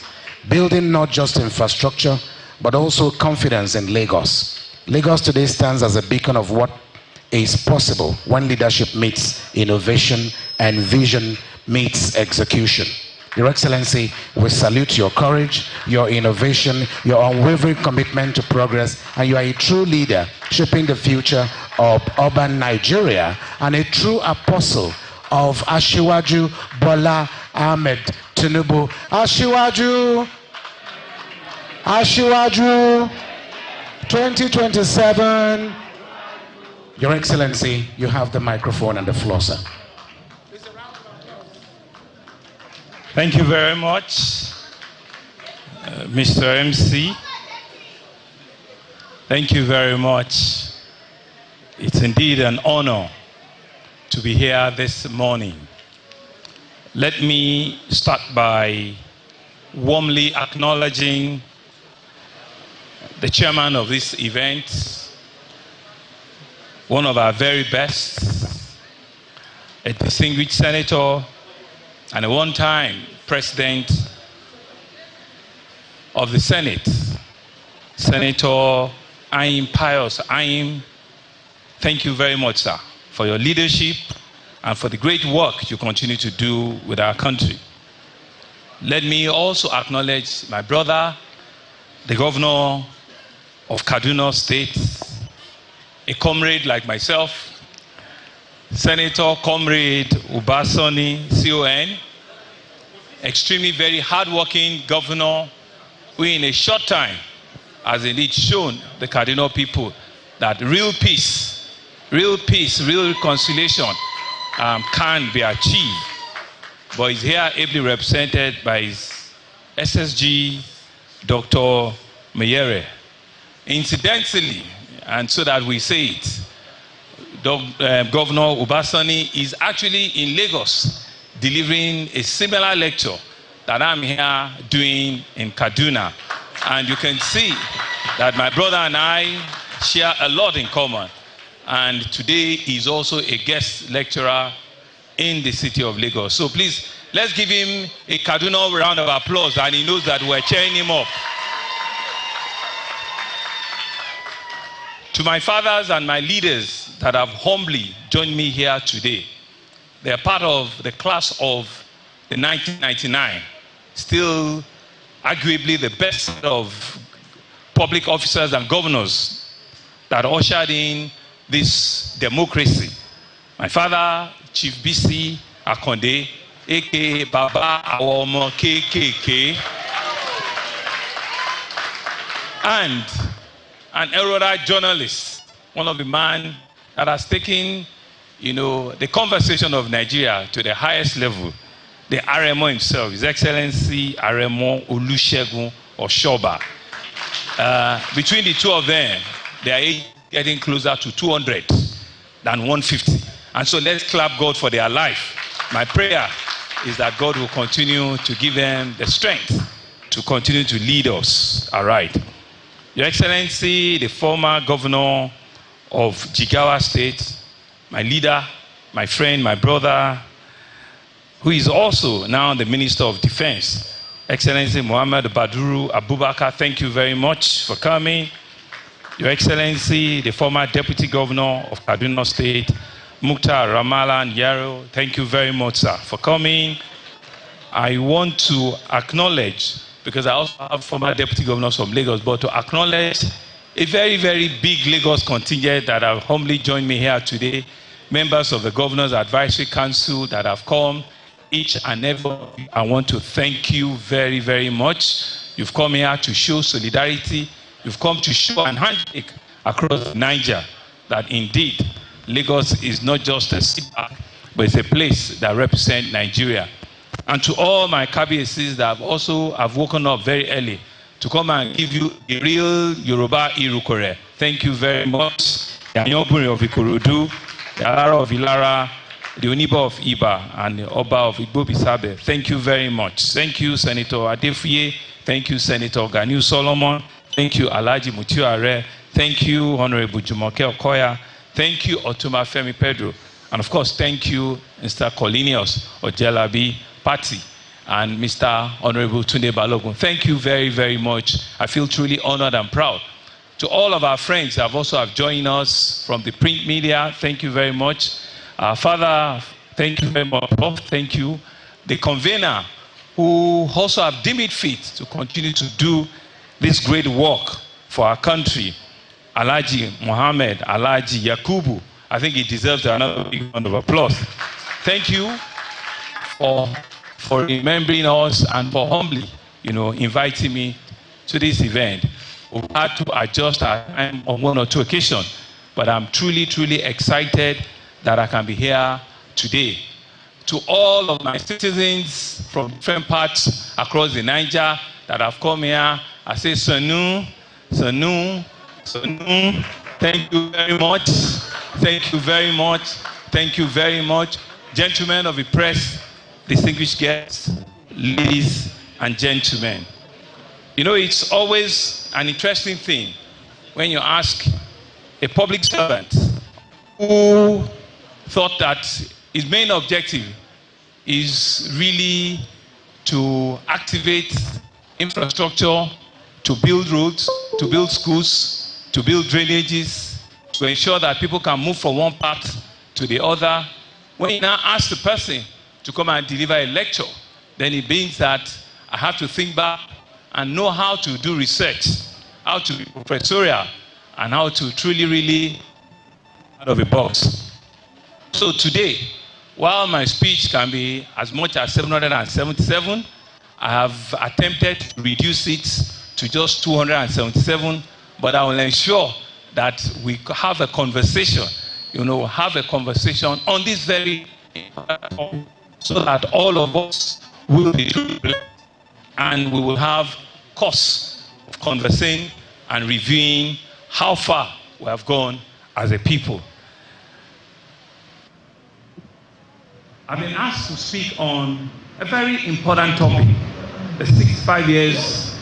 building not just infrastructure, but also confidence in Lagos. Lagos today stands as a beacon of what is possible when leadership meets innovation and vision meets execution. Your Excellency, we salute your courage, your innovation, your unwavering commitment to progress, and you are a true leader shaping the future of urban Nigeria and a true apostle of Asiwaju Bola Ahmed Tinubu. Asiwaju 2027. Your Excellency, you have the microphone and the floor, sir. Thank you very much, Mr. MC. Thank you very much. It's indeed an honor to be here this morning. Let me start by warmly acknowledging the chairman of this event, one of our very best, a distinguished senator, and a one-time president of the Senate, Senator Anyim Pius. Anyim, thank you very much, sir, for your leadership and for the great work you continue to do with our country. Let me also acknowledge my brother, the governor of Kaduna State, a comrade like myself, Senator Comrade Ubasani, CON, extremely very hardworking governor who in a short time has indeed shown the Cardinal people that real peace, real reconciliation can be achieved. But he's here ably represented by his SSG, Dr. Mayere. Incidentally, and so that we say it, Governor Ubasani is actually in Lagos delivering a similar lecture that I'm here doing in Kaduna. And you can see that my brother and I share a lot in common. And today he's also a guest lecturer in the city of Lagos. So please, let's give him a Kaduna round of applause, and he knows that we're cheering him up. To my fathers and my leaders that have humbly joined me here today, they are part of the class of the 1999, still arguably the best of public officers and governors that ushered in this democracy. My father, Chief BC Akonde, aka Baba Awomo KKK, and an erudite journalist, one of the men that has taken, the conversation of Nigeria to the highest level, the Arewa himself, His Excellency Olusegun Oshoba. Between the two of them, they are getting closer to 200 than 150. And so let's clap God for their life. My prayer is that God will continue to give them the strength to continue to lead us. All right. Your Excellency, the former governor of Jigawa State, my leader, my friend, my brother, who is also now the Minister of Defense, Excellency Muhammad Baduru Abubakar, thank you very much for coming. Your Excellency, the former Deputy Governor of Kaduna State, Mukhtar Ramalan Yaro, thank you very much, sir, for coming. I want to acknowledge, because I also have former deputy governors from Lagos, but to acknowledge a very, very big Lagos contingent that have humbly joined me here today, members of the Governor's Advisory Council that have come, each and every. I want to thank you very, very much. You've come here to show solidarity. You've come to show an handshake across Niger that indeed Lagos is not just a city, but it's a place that represents Nigeria. And to all my KBSCs that have woken up very early to come and give you a real Yoruba Irukore. Thank you very much. The Anyoburi of Ikorodu, the Alara of Ilara, the Oniba of Iba, and the Oba of Igbobisabe. Thank you very much. Thank you, Senator Adefuye. Thank you, Senator Ganiu Solomon. Thank you, Alhaji Mutiu Are. Thank you, Honorable Jumoke Okoya. Thank you, Otuma Femi Pedro. And of course, thank you, Mr. Colinius Ojelabi Patti and Mr. Honorable Tunde Balogun. Thank you very, very much. I feel truly honored and proud. To all of our friends that have joined us from the print media, thank you very much. Father, thank you very much. Bob, thank you. The convener, who also have deemed it fit to continue to do this great work for our country, Alhaji Mohammed Alhaji Yakubu. I think he deserves another big round of applause. Thank you for remembering us and for humbly, inviting me to this event. We've had to adjust our time on one or two occasions, but I'm truly, truly excited that I can be here today. To all of my citizens from different parts across the Niger that have come here, I say Sanu, Sanu, Sanu. Thank you very much. Thank you very much. Thank you very much. Gentlemen of the press, distinguished guests, ladies and gentlemen. It's always an interesting thing when you ask a public servant who thought that his main objective is really to activate infrastructure, to build roads, to build schools, to build drainages, to ensure that people can move from one part to the other. When you now ask the person to come and deliver a lecture, then it means that I have to think back and know how to do research, how to be professorial, and how to truly, really out of a box. So today, while my speech can be as much as 777, I have attempted to reduce it to just 277, but I will ensure that we have a conversation, have a conversation on this very platform so that all of us will be and we will have course of conversing and reviewing how far we have gone as a people. I've been asked to speak on a very important topic, the 65 years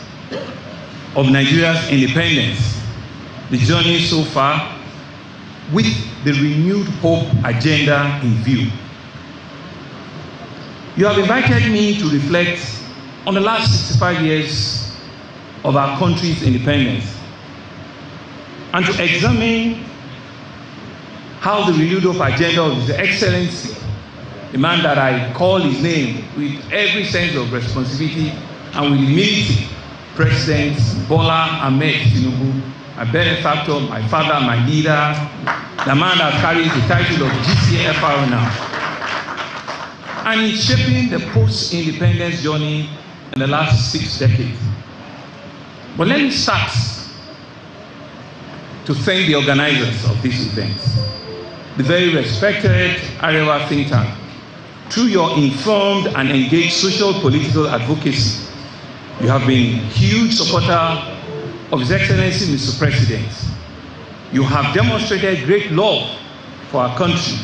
of Nigeria's independence, the journey so far, with the renewed hope agenda in view. You have invited me to reflect on the last 65 years of our country's independence and to examine how the renewed hope agenda of His Excellency, the man that I call his name with every sense of responsibility and with humility, President Bola Ahmed Tinubu, my benefactor, my father, my leader, the man that carries the title of GCFR now, and in shaping the post-independence journey in the last 6 decades. But let me start to thank the organizers of this event, the very respected Arewa think tank. Through your informed and engaged social political advocacy, you have been a huge supporter of His Excellency Mr. President. You have demonstrated great love for our country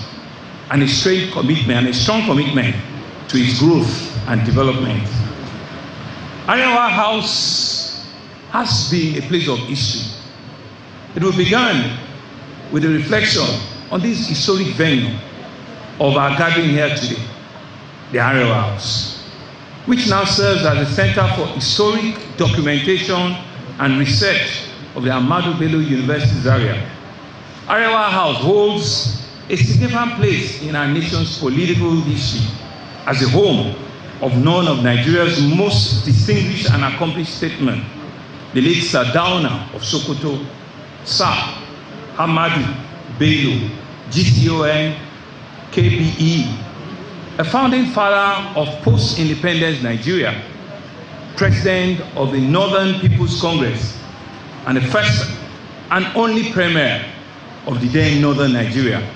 and a strong commitment to its growth and development. Arewa House has been a place of history. It will begin with a reflection on this historic venue of our gathering here today, the Arewa House, which now serves as a center for historic documentation and research of the Ahmadu Bello University's area. Arewa House holds a significant place in our nation's political history as the home of none of Nigeria's most distinguished and accomplished statesmen, the late Sardauna of Sokoto, Sir Ahmadu Bello, GCON, KBE, a founding father of post-independence Nigeria, president of the Northern People's Congress, and the first and only premier of the then Northern Nigeria.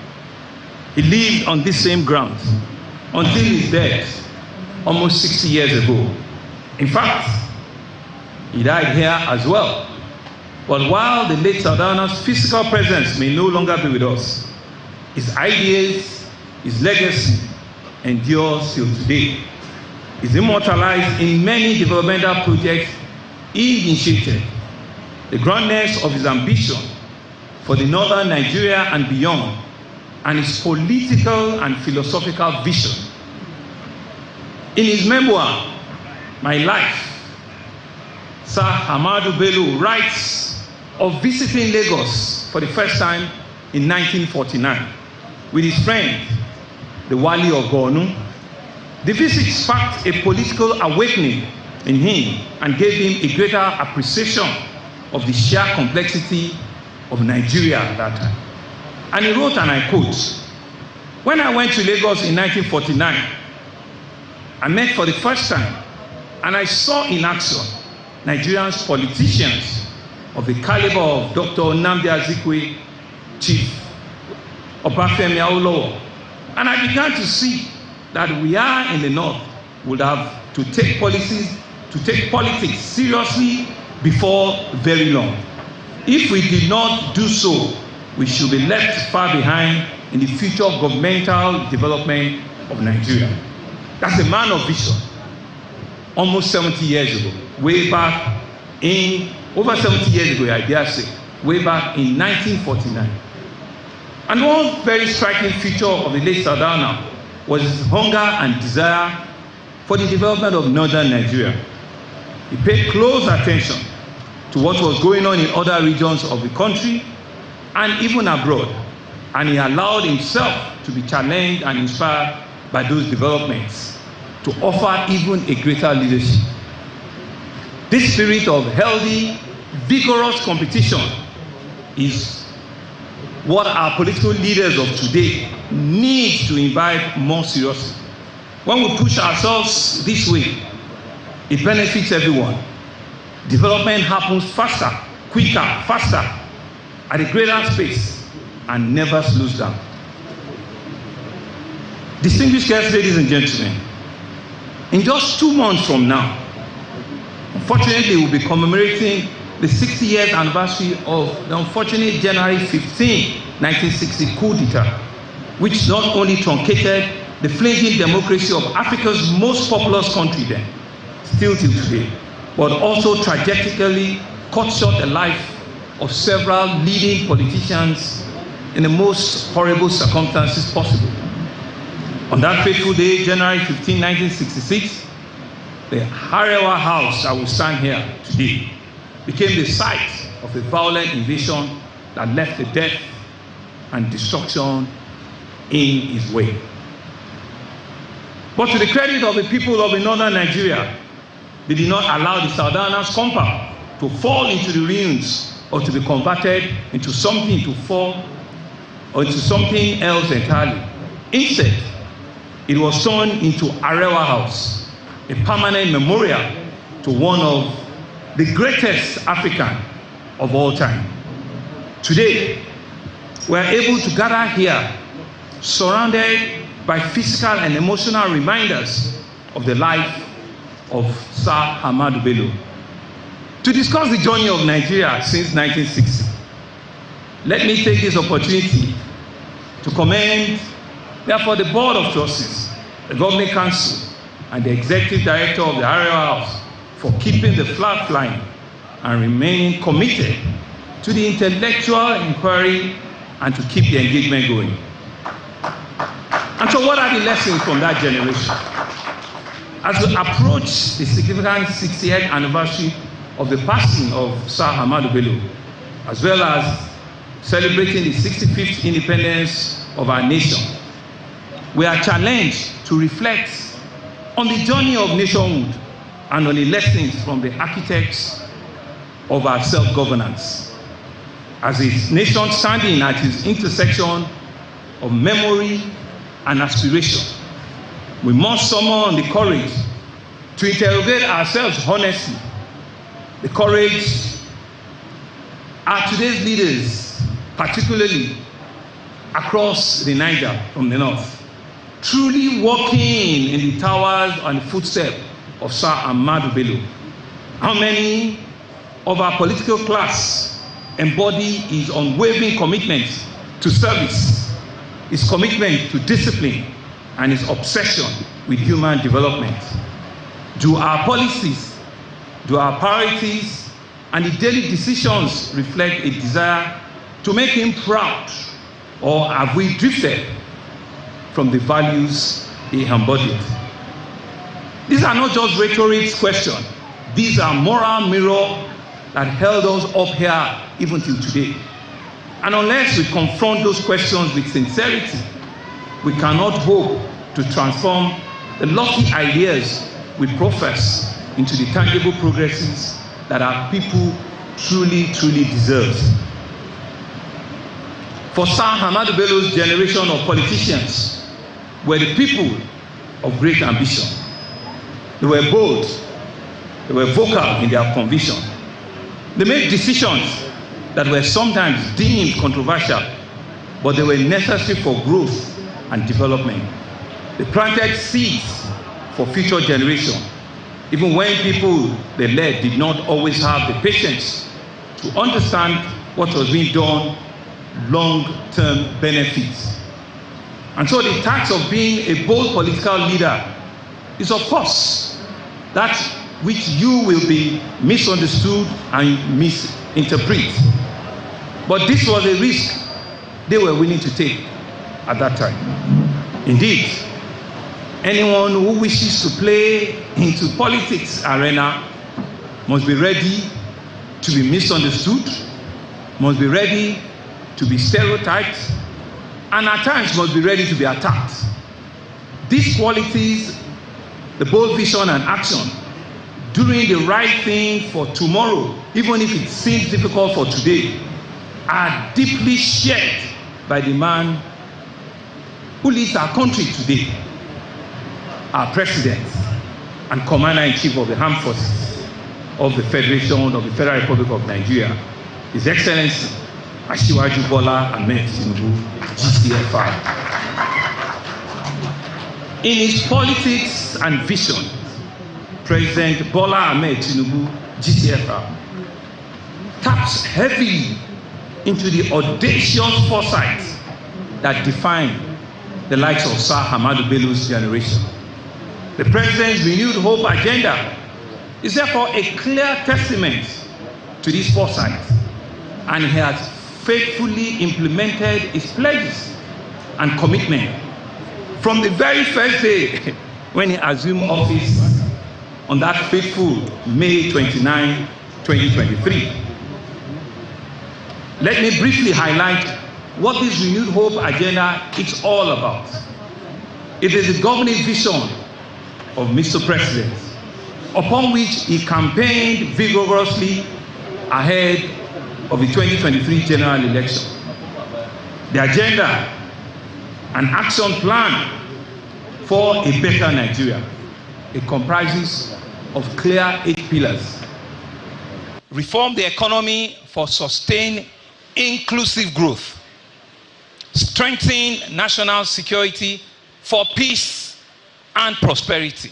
He lived on this same grounds until his death almost 60 years ago. In fact, he died here as well. But while the late Sardauna's physical presence may no longer be with us, his ideas, his legacy endures till today. He's immortalized in many developmental projects he initiated. The grandness of his ambition for the northern Nigeria and beyond and his political and philosophical vision. In his memoir, My Life, Sir Ahmadu Bello writes of visiting Lagos for the first time in 1949 with his friend, the Wali of Gonu. The visit sparked a political awakening in him and gave him a greater appreciation of the sheer complexity of Nigeria at that time. And he wrote, and I quote, "When I went to Lagos in 1949, I met for the first time and I saw in action Nigerians politicians of the caliber of Dr. Nnamdi Azikiwe, Chief Obafemi Awolowo, and I began to see that we are in the North would have to take politics seriously before very long. If we did not do so, we should be left far behind in the future governmental development of Nigeria." That's a man of vision. Almost 70 years ago, over 70 years ago, I dare say, way back in 1949. And one very striking feature of the late Sardauna was his hunger and desire for the development of northern Nigeria. He paid close attention to what was going on in other regions of the country and even abroad, and he allowed himself to be challenged and inspired by those developments to offer even a greater leadership. This spirit of healthy, vigorous competition is what our political leaders of today need to imbibe more seriously. When we push ourselves this way, it benefits everyone. Development happens faster, quicker, faster, at a greater space, and never slows down. Distinguished guests, ladies and gentlemen, in just 2 months from now, unfortunately, we'll be commemorating the 60 years anniversary of the unfortunate January 15, 1960 coup d'etat, which not only truncated the fledgling democracy of Africa's most populous country then, still till today, but also tragically cut short the life of several leading politicians in the most horrible circumstances possible. On that fateful day, January 15, 1966, the Arewa house that we stand here today became the site of a violent invasion that left the death and destruction in its wake. But to the credit of the people of the northern Nigeria, they did not allow the Sardauna's compound to fall into the ruins or to be converted into something else entirely. Instead, it was turned into Arewa House, a permanent memorial to one of the greatest African of all time. Today, we are able to gather here, surrounded by physical and emotional reminders of the life of Sir Ahmadu Bello, to discuss the journey of Nigeria since 1960. Let me take this opportunity to commend, therefore, the Board of Trustees, the Governing Council, and the Executive Director of the Arewa House for keeping the flag flying and remaining committed to the intellectual inquiry and to keep the engagement going. And so what are the lessons from that generation? As we approach the significant 60th anniversary of the passing of Sir Ahmadu Bello, as well as celebrating the 65th independence of our nation, we are challenged to reflect on the journey of nationhood and on the lessons from the architects of our self-governance. As a nation standing at its intersection of memory and aspiration, we must summon the courage to interrogate ourselves honestly. The courage are today's leaders, particularly across the Niger from the north, truly walking in the towers and footsteps of Sir Ahmadu Bello? How many of our political class embody his unwavering commitment to service, his commitment to discipline, and his obsession with human development? Do our policies, do our priorities, and the daily decisions reflect a desire to make him proud Or have we drifted from the values he embodied? These are not just rhetoric questions. These are moral mirrors that held us up here even till today. And unless we confront those questions with sincerity, we cannot hope to transform the lofty ideas we profess into the tangible progresses that our people truly deserve. For Sir Ahmadu Bello's generation of politicians were the people of great ambition. They were bold, they were vocal in their conviction. They made decisions that were sometimes deemed controversial, but they were necessary for growth and development. They planted seeds for future generations, even when people they led did not always have the patience to understand what was being done, long-term benefits. And so the task of being a bold political leader is, of course, that which you will be misunderstood and misinterpreted. But this was a risk they were willing to take at that time. Indeed, anyone who wishes to play into politics arena must be ready to be misunderstood, must be ready to be stereotyped, and at times must be ready to be attacked. These qualities, the bold vision and action, doing the right thing for tomorrow, even if it seems difficult for today, are deeply shared by the man who leads our country today, our president and commander-in-chief of the armed forces of the Federation of the Federal Republic of Nigeria, His Excellency Asiwaju Bola Ahmed Tinubu, GCFR. In his politics and vision, President Bola Ahmed Tinubu, GCFR, taps heavily into the audacious foresight that defined the likes of Sir Ahmadu Bello's generation. The President's renewed hope agenda is therefore a clear testament to this foresight, and he has faithfully implemented his pledges and commitment from the very first day when he assumed office on that fateful May 29, 2023. Let me briefly highlight what this renewed hope agenda is all about. It is the governing vision of Mr. President, upon which he campaigned vigorously ahead of the 2023 general election. The agenda and action plan for a better Nigeria. It comprises of clear 8 pillars. Reform the economy for sustained inclusive growth. Strengthen national security for peace and prosperity.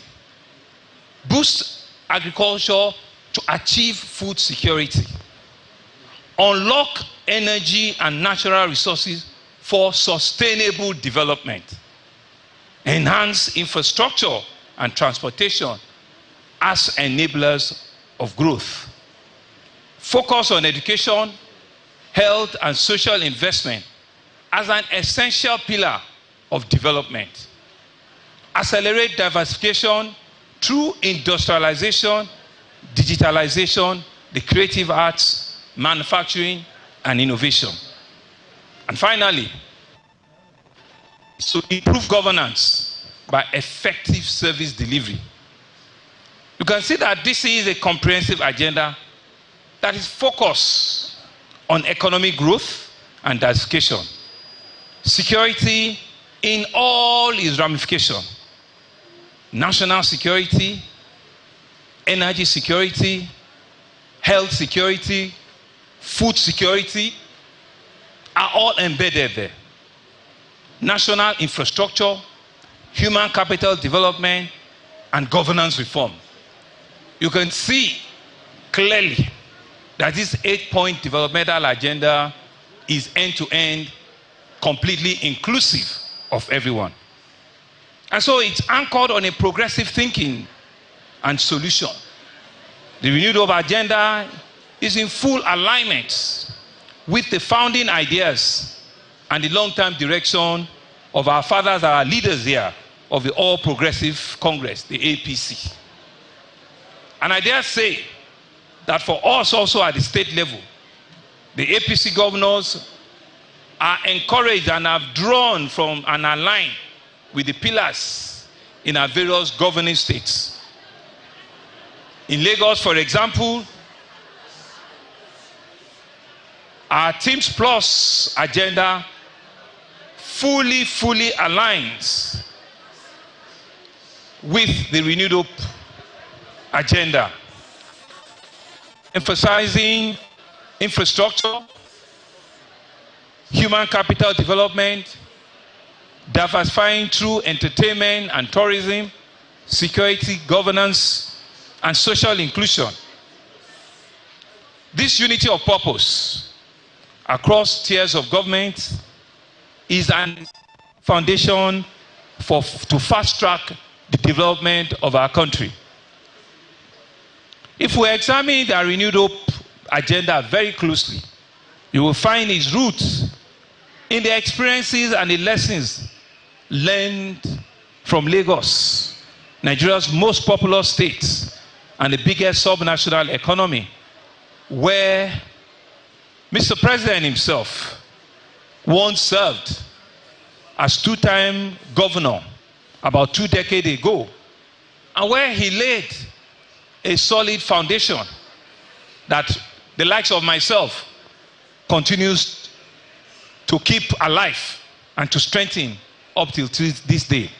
Boost agriculture to achieve food security. Unlock energy and natural resources for sustainable development. Enhance infrastructure and transportation as enablers of growth. Focus on education, health, and social investment as an essential pillar of development. Accelerate diversification through industrialization, digitalization, the creative arts, manufacturing, and innovation. And finally, to improve governance by effective service delivery. You can see that this is a comprehensive agenda that is focused on economic growth and diversification, security in all its ramifications, national security, energy security, health security, food security are all embedded there. National infrastructure, human capital development, and governance reform. You can see clearly that this 8-point developmental agenda is end-to-end, completely inclusive of everyone. And so it's anchored on a progressive thinking and solution. The renewed hope agenda is in full alignment with the founding ideas and the long-term direction of our fathers, our leaders here, of the All Progressive Congress, the APC. And I dare say that for us also at the state level, the APC governors are encouraged and have drawn from and aligned with the pillars in our various governing states. In Lagos, for example, our Teams Plus agenda fully aligns with the Renewed Hope agenda, emphasizing infrastructure, human capital development, diversifying through entertainment and tourism, security, governance, and social inclusion. This unity of purpose across tiers of government is a foundation to fast-track the development of our country. If we examine the Renewed Hope agenda very closely, you will find its roots in the experiences and the lessons learned from Lagos, Nigeria's most populous state and the biggest subnational economy, where Mr. President himself once served as two-time governor about 2 decades ago, and where he laid a solid foundation that the likes of myself continues to keep alive and to strengthen up till this day.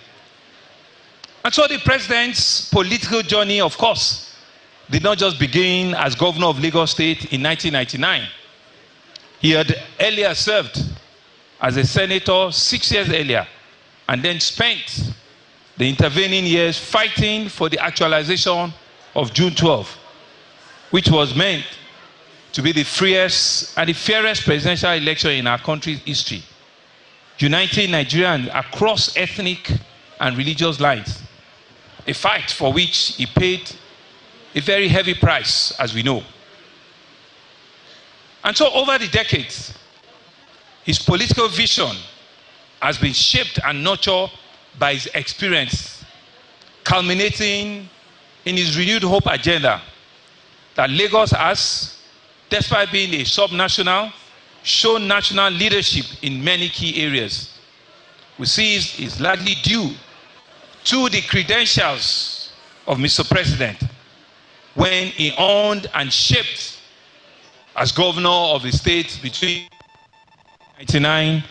And so the president's political journey, of course, did not just begin as governor of Lagos State in 1999. He had earlier served as a senator 6 years earlier, and then spent the intervening years fighting for the actualization of June 12, which was meant to be the freest and the fairest presidential election in our country's history, uniting Nigerians across ethnic and religious lines, a fight for which he paid a very heavy price, as we know. And so over the decades, his political vision has been shaped and nurtured by his experience, culminating in his Renewed Hope agenda that Lagos has, despite being a subnational, shown national leadership in many key areas. We see is largely due to the credentials of Mr. President when he owned and shaped as governor of the state between 1999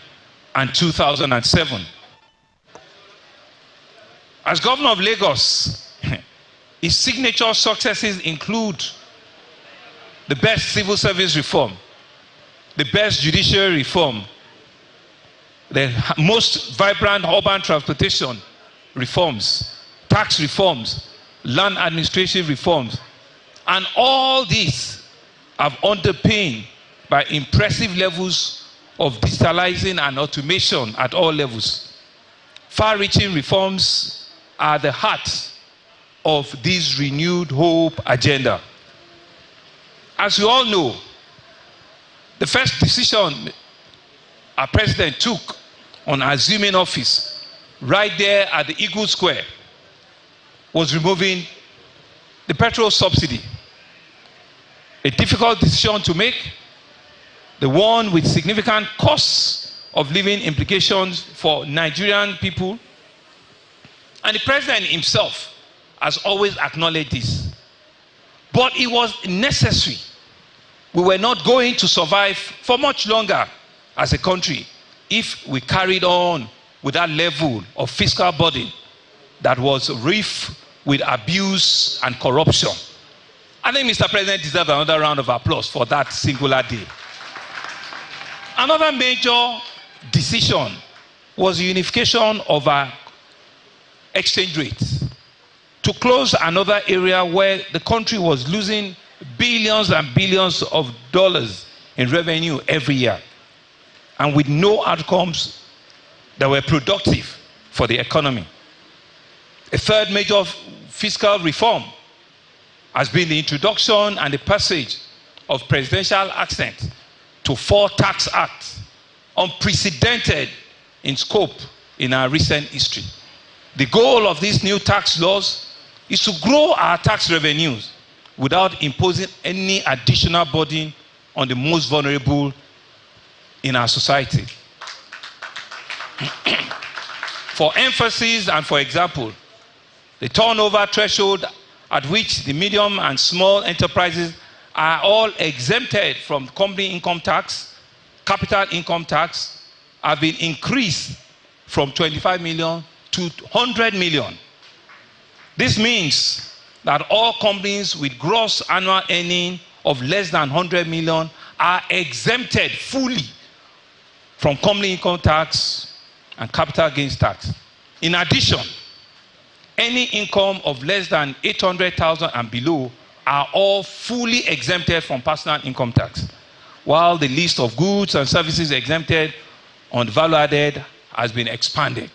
and 2007. As governor of Lagos, his signature successes include the best civil service reform, the best judiciary reform, the most vibrant urban transportation reforms, tax reforms, land administrative reforms, and all these have underpinned by impressive levels of digitalizing and automation at all levels. Far-reaching reforms are the heart of this Renewed Hope agenda. As you all know, the first decision our president took on assuming office right there at the Eagle Square was removing the petrol subsidy. A difficult decision to make, the one with significant costs of living implications for Nigerian people. And the president himself has always acknowledged this. But it was necessary. We were not going to survive for much longer as a country if we carried on with that level of fiscal burden that was rife with abuse and corruption. I think Mr. President deserves another round of applause for that singular day. Another major decision was the unification of our exchange rates to close another area where the country was losing billions and billions of dollars in revenue every year, and with no outcomes that were productive for the economy. A third major fiscal reform has been the introduction and the passage of presidential assent to 4 tax acts unprecedented in scope in our recent history. The goal of these new tax laws is to grow our tax revenues without imposing any additional burden on the most vulnerable in our society. For emphasis and for example, the turnover threshold at which the medium and small enterprises are all exempted from company income tax, capital income tax, have been increased from 25 million to 100 million. This means that all companies with gross annual earning of less than 100 million are exempted fully from company income tax and capital gains tax. In addition, any income of less than 800,000 and below are all fully exempted from personal income tax, while the list of goods and services exempted on value added has been expanded.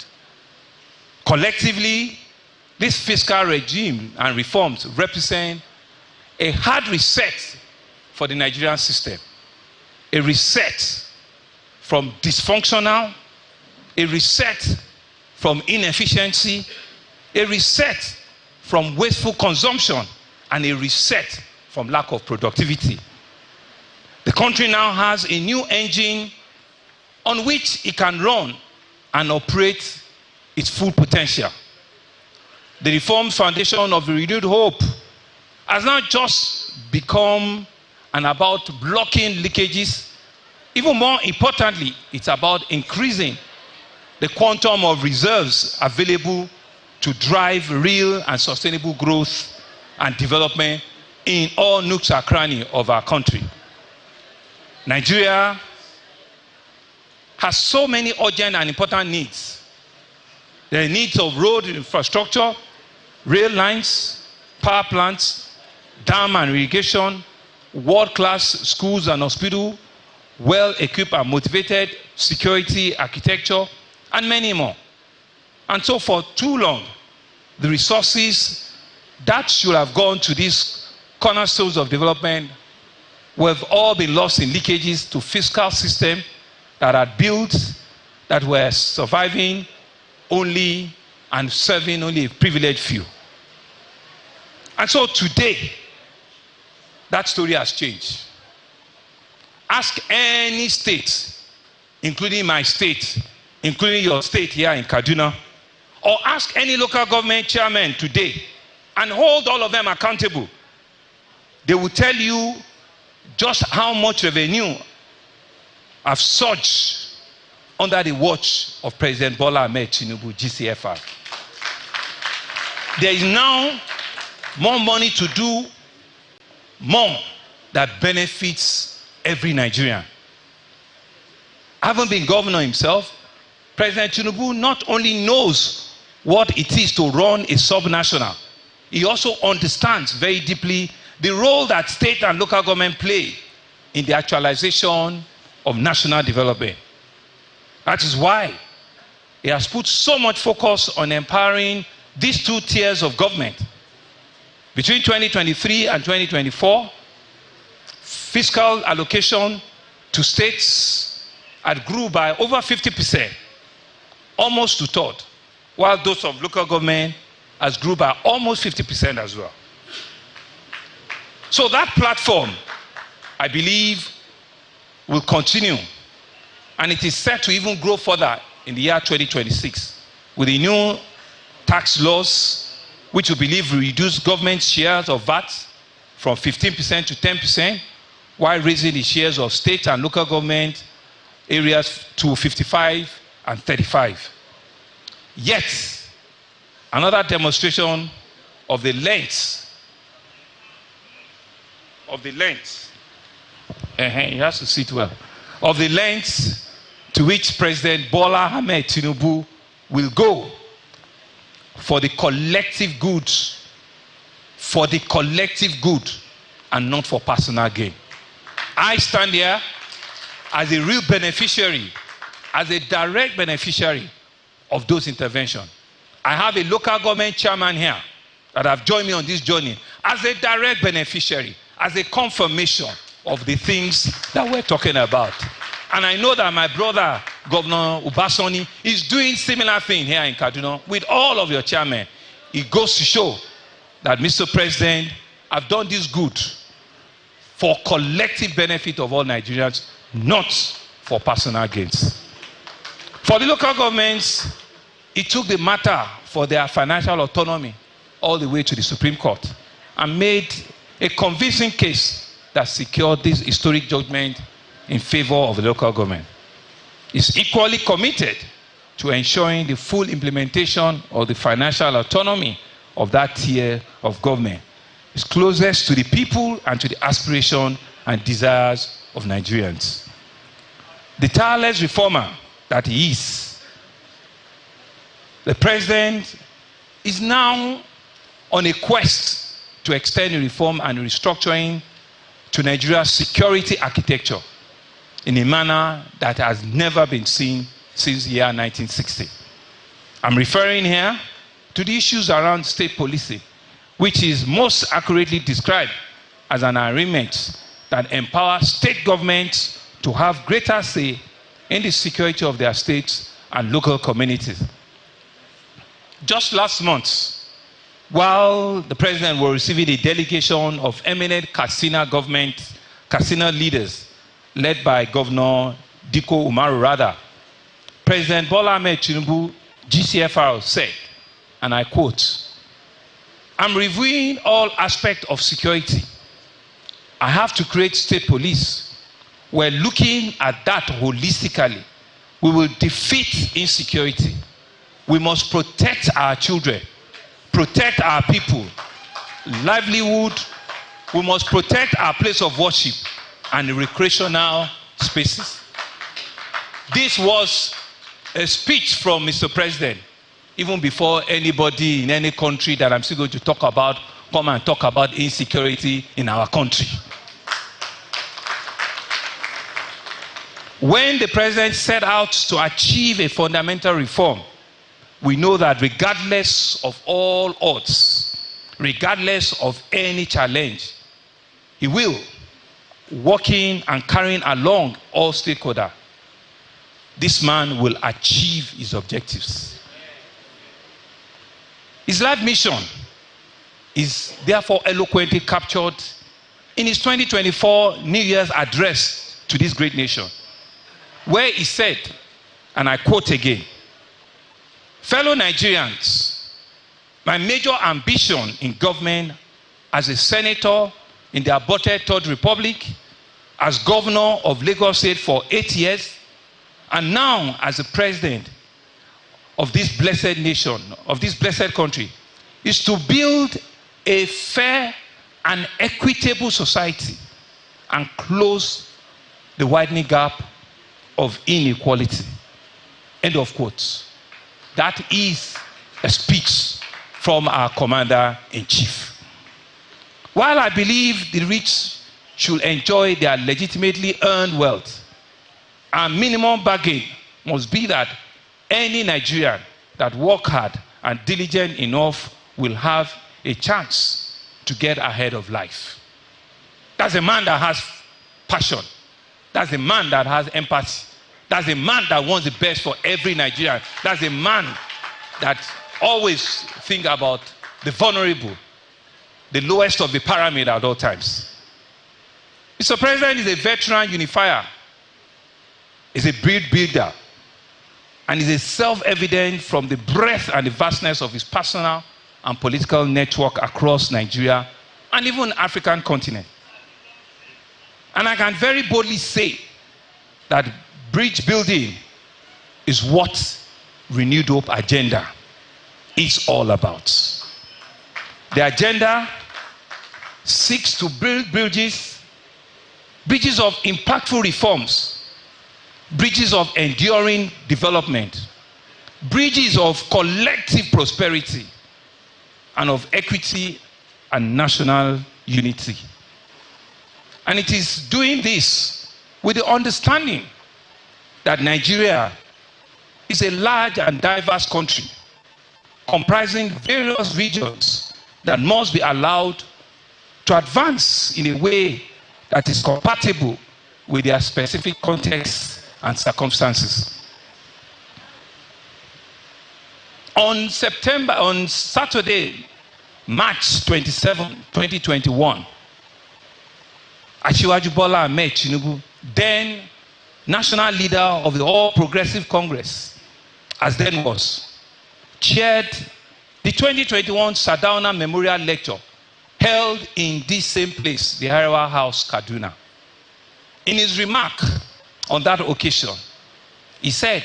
Collectively, this fiscal regime and reforms represent a hard reset for the Nigerian system, a reset from dysfunctional, a reset from inefficiency, a reset from wasteful consumption, and a reset from lack of productivity. The country now has a new engine on which it can run and operate its full potential. The reformed foundation of renewed hope has not just become about blocking leakages. Even more importantly, it's about increasing the quantum of reserves available to drive real and sustainable growth and development in all nooks and crannies of our country. Nigeria has so many urgent and important needs. There are needs of road infrastructure, rail lines, power plants, dam and irrigation, world-class schools and hospitals, well-equipped and motivated security, architecture, and many more. And so for too long, the resources that should have gone to these cornerstones of development have all been lost in leakages to fiscal systems that are built, that were surviving only and serving only a privileged few. And so today, that story has changed. Ask any state, including my state, including your state here in Kaduna, or ask any local government chairman today and hold all of them accountable. They will tell you just how much revenue have surged under the watch of President Bola Ahmed Tinubu, GCFR. There is now more money to do more that benefits every Nigerian. Having been governor himself, President Tinubu not only knows what it is to run a subnational, he also understands very deeply the role that state and local government play in the actualization of national development. That is why he has put so much focus on empowering these two tiers of government. Between 2023 and 2024, fiscal allocation to states had grew by over 50%, almost to third, while those of local government has grew by almost 50% as well. So that platform, I believe, will continue, and it is set to even grow further in the year 2026 with the new tax laws, which we believe will reduce government shares of VAT from 15% to 10%, while raising the shares of state and local government areas to 55 and 35. Yet, another demonstration of the length, he has to sit well, of the lengths to which President Bola Ahmed Tinubu will go for the collective good, and not for personal gain. I stand here as a real beneficiary, as a direct beneficiary of those interventions. I have a local government chairman here that have joined me on this journey as a direct beneficiary, as a confirmation of the things that we're talking about. And I know that my brother, Governor Ubasani, is doing similar thing here in Kaduna with all of your chairmen. It goes to show that, Mr. President, I've done this good for collective benefit of all Nigerians, not for personal gains. For the local governments, it took the matter for their financial autonomy all the way to the Supreme Court and made a convincing case that secured this historic judgment in favor of the local government. It's equally committed to ensuring the full implementation of the financial autonomy of that tier of government. It's closest to the people and to the aspiration and desires of Nigerians. The tireless reformer that he is, the president is now on a quest to extend the reform and restructuring to Nigeria's security architecture in a manner that has never been seen since the year 1960. I'm referring here to the issues around state policing, which is most accurately described as an arrangement that empowers state governments to have greater say in the security of their states and local communities. Just last month, while the president was receiving a delegation of eminent Katsina leaders led by Governor Diko Umaru Rada, President Bola Ahmed Tinubu, GCFR, said, and I quote, "I'm reviewing all aspects of security. I have to create state police. We're looking at that holistically. We will defeat insecurity. We must protect our children, protect our people, livelihood. We must protect our place of worship and recreational spaces." This was a speech from Mr. President, even before anybody in any country that I'm still going to talk about come and talk about insecurity in our country. When the president set out to achieve a fundamental reform, we know that regardless of all odds, regardless of any challenge, he will, working and carrying along all stakeholders, this man will achieve his objectives. His life mission is therefore eloquently captured in his 2024 New Year's address to this great nation, where he said, and I quote again, "Fellow Nigerians, my major ambition in government as a senator in the aborted Third Republic, as governor of Lagos State for 8 years, and now as the president of this blessed nation, of this blessed country, is to build a fair and equitable society and close the widening gap of inequality." End of quote. That is a speech from our commander-in-chief. While I believe the rich should enjoy their legitimately earned wealth, our minimum bargain must be that any Nigerian that works hard and diligent enough will have a chance to get ahead of life. That's a man that has passion. That's a man that has empathy. That's a man that wants the best for every Nigerian. That's a man that always thinks about the vulnerable, the lowest of the pyramid at all times. Mr. President is a veteran unifier. He's a bridge builder. And is a self-evident from the breadth and the vastness of his personal and political network across Nigeria and even the African continent. And I can very boldly say that bridge building is what Renewed Hope agenda is all about. The agenda seeks to build bridges of impactful reforms, bridges of enduring development, bridges of collective prosperity, and of equity and national unity. And it is doing this with the understanding that Nigeria is a large and diverse country comprising various regions that must be allowed to advance in a way that is compatible with their specific contexts and circumstances. On Saturday, March 27, 2021, Asiwaju Bola Ahmed Tinubu, then national leader of the All Progressive Congress, as then was, chaired the 2021 Sardauna Memorial Lecture held in this same place, the Arewa House, Kaduna. In his remark on that occasion, he said,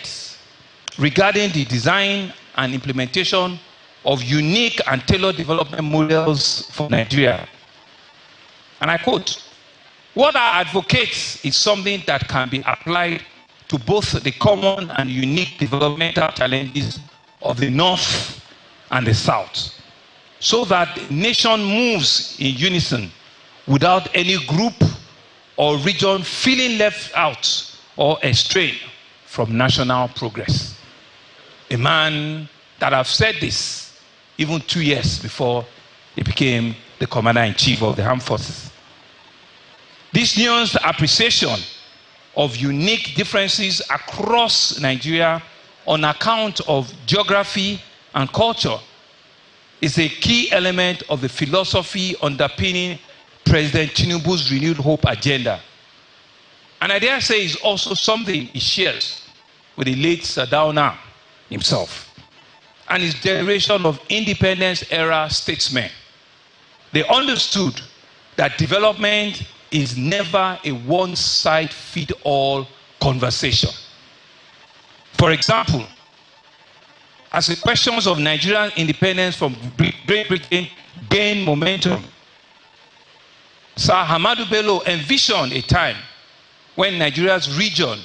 regarding the design and implementation of unique and tailored development models for Nigeria, and I quote, "What I advocate is something that can be applied to both the common and unique developmental challenges of the North and the South, so that the nation moves in unison without any group or region feeling left out or estranged from national progress." A man that have said this even 2 years before he became the Commander-in-Chief of the Armed Forces. This nuanced appreciation of unique differences across Nigeria on account of geography and culture is a key element of the philosophy underpinning President Tinubu's renewed hope agenda. And I dare say is also something he shares with the late Sardauna himself and his generation of independence-era statesmen. They understood that development is never a one-size-fits-all conversation. For example, as the questions of Nigerian independence from Great Britain gained momentum, Sir Ahmadu Bello envisioned a time when Nigeria's region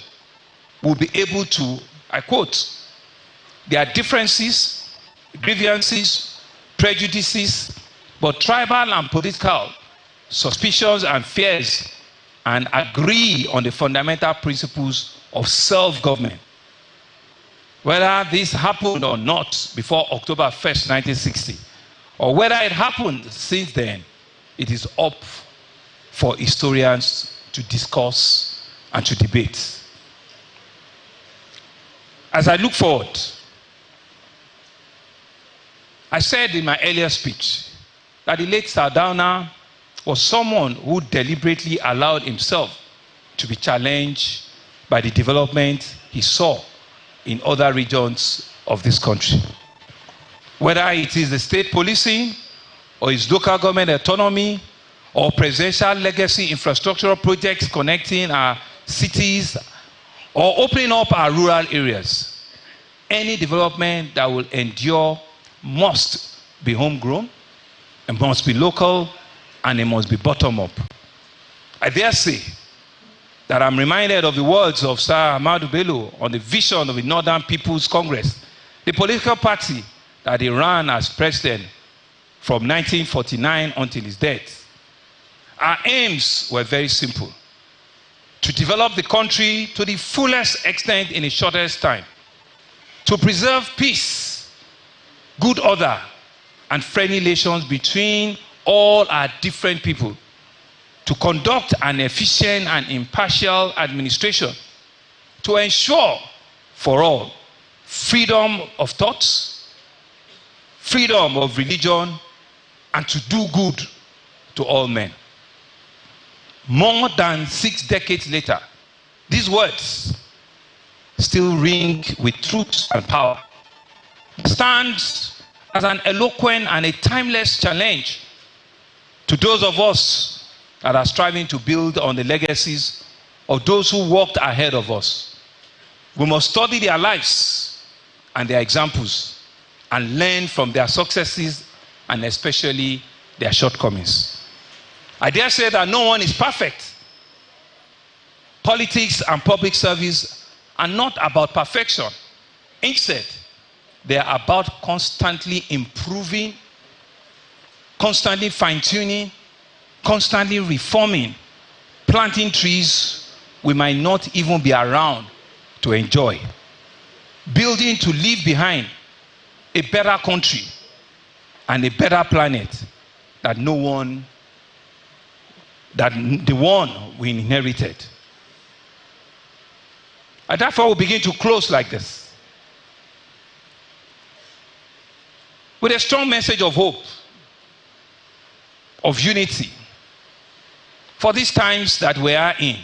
will be able to, I quote, "There are differences, grievances, prejudices, but tribal and political suspicions and fears, and agree on the fundamental principles of self-government." Whether this happened or not before October 1st, 1960, or whether it happened since then, it is up for historians to discuss and to debate. As I look forward, I said in my earlier speech that the late Sardauna was someone who deliberately allowed himself to be challenged by the development he saw in other regions of this country. Whether it is the state policing, or its local government autonomy, or presidential legacy infrastructural projects connecting our cities, or opening up our rural areas, any development that will endure must be homegrown, it must be local, and it must be bottom-up. I dare say that I'm reminded of the words of Sir Ahmadu Bello on the vision of the Northern People's Congress, the political party that he ran as president from 1949 until his death. Our aims were very simple: to develop the country to the fullest extent in the shortest time, to preserve peace, good order, and friendly relations between all our different people, to conduct an efficient and impartial administration, to ensure for all freedom of thoughts, freedom of religion, and to do good to all men. More than 6 decades later, these words still ring with truth and power. It stands as an eloquent and a timeless challenge to those of us that are striving to build on the legacies of those who walked ahead of us. We must study their lives and their examples and learn from their successes and especially their shortcomings. I dare say that no one is perfect. Politics and public service are not about perfection. Instead, they are about constantly improving, constantly fine-tuning, constantly reforming, planting trees we might not even be around to enjoy, building to leave behind a better country and a better planet that the one we inherited. And therefore, we begin to close like this, with a strong message of hope, of unity, for these times that we are in.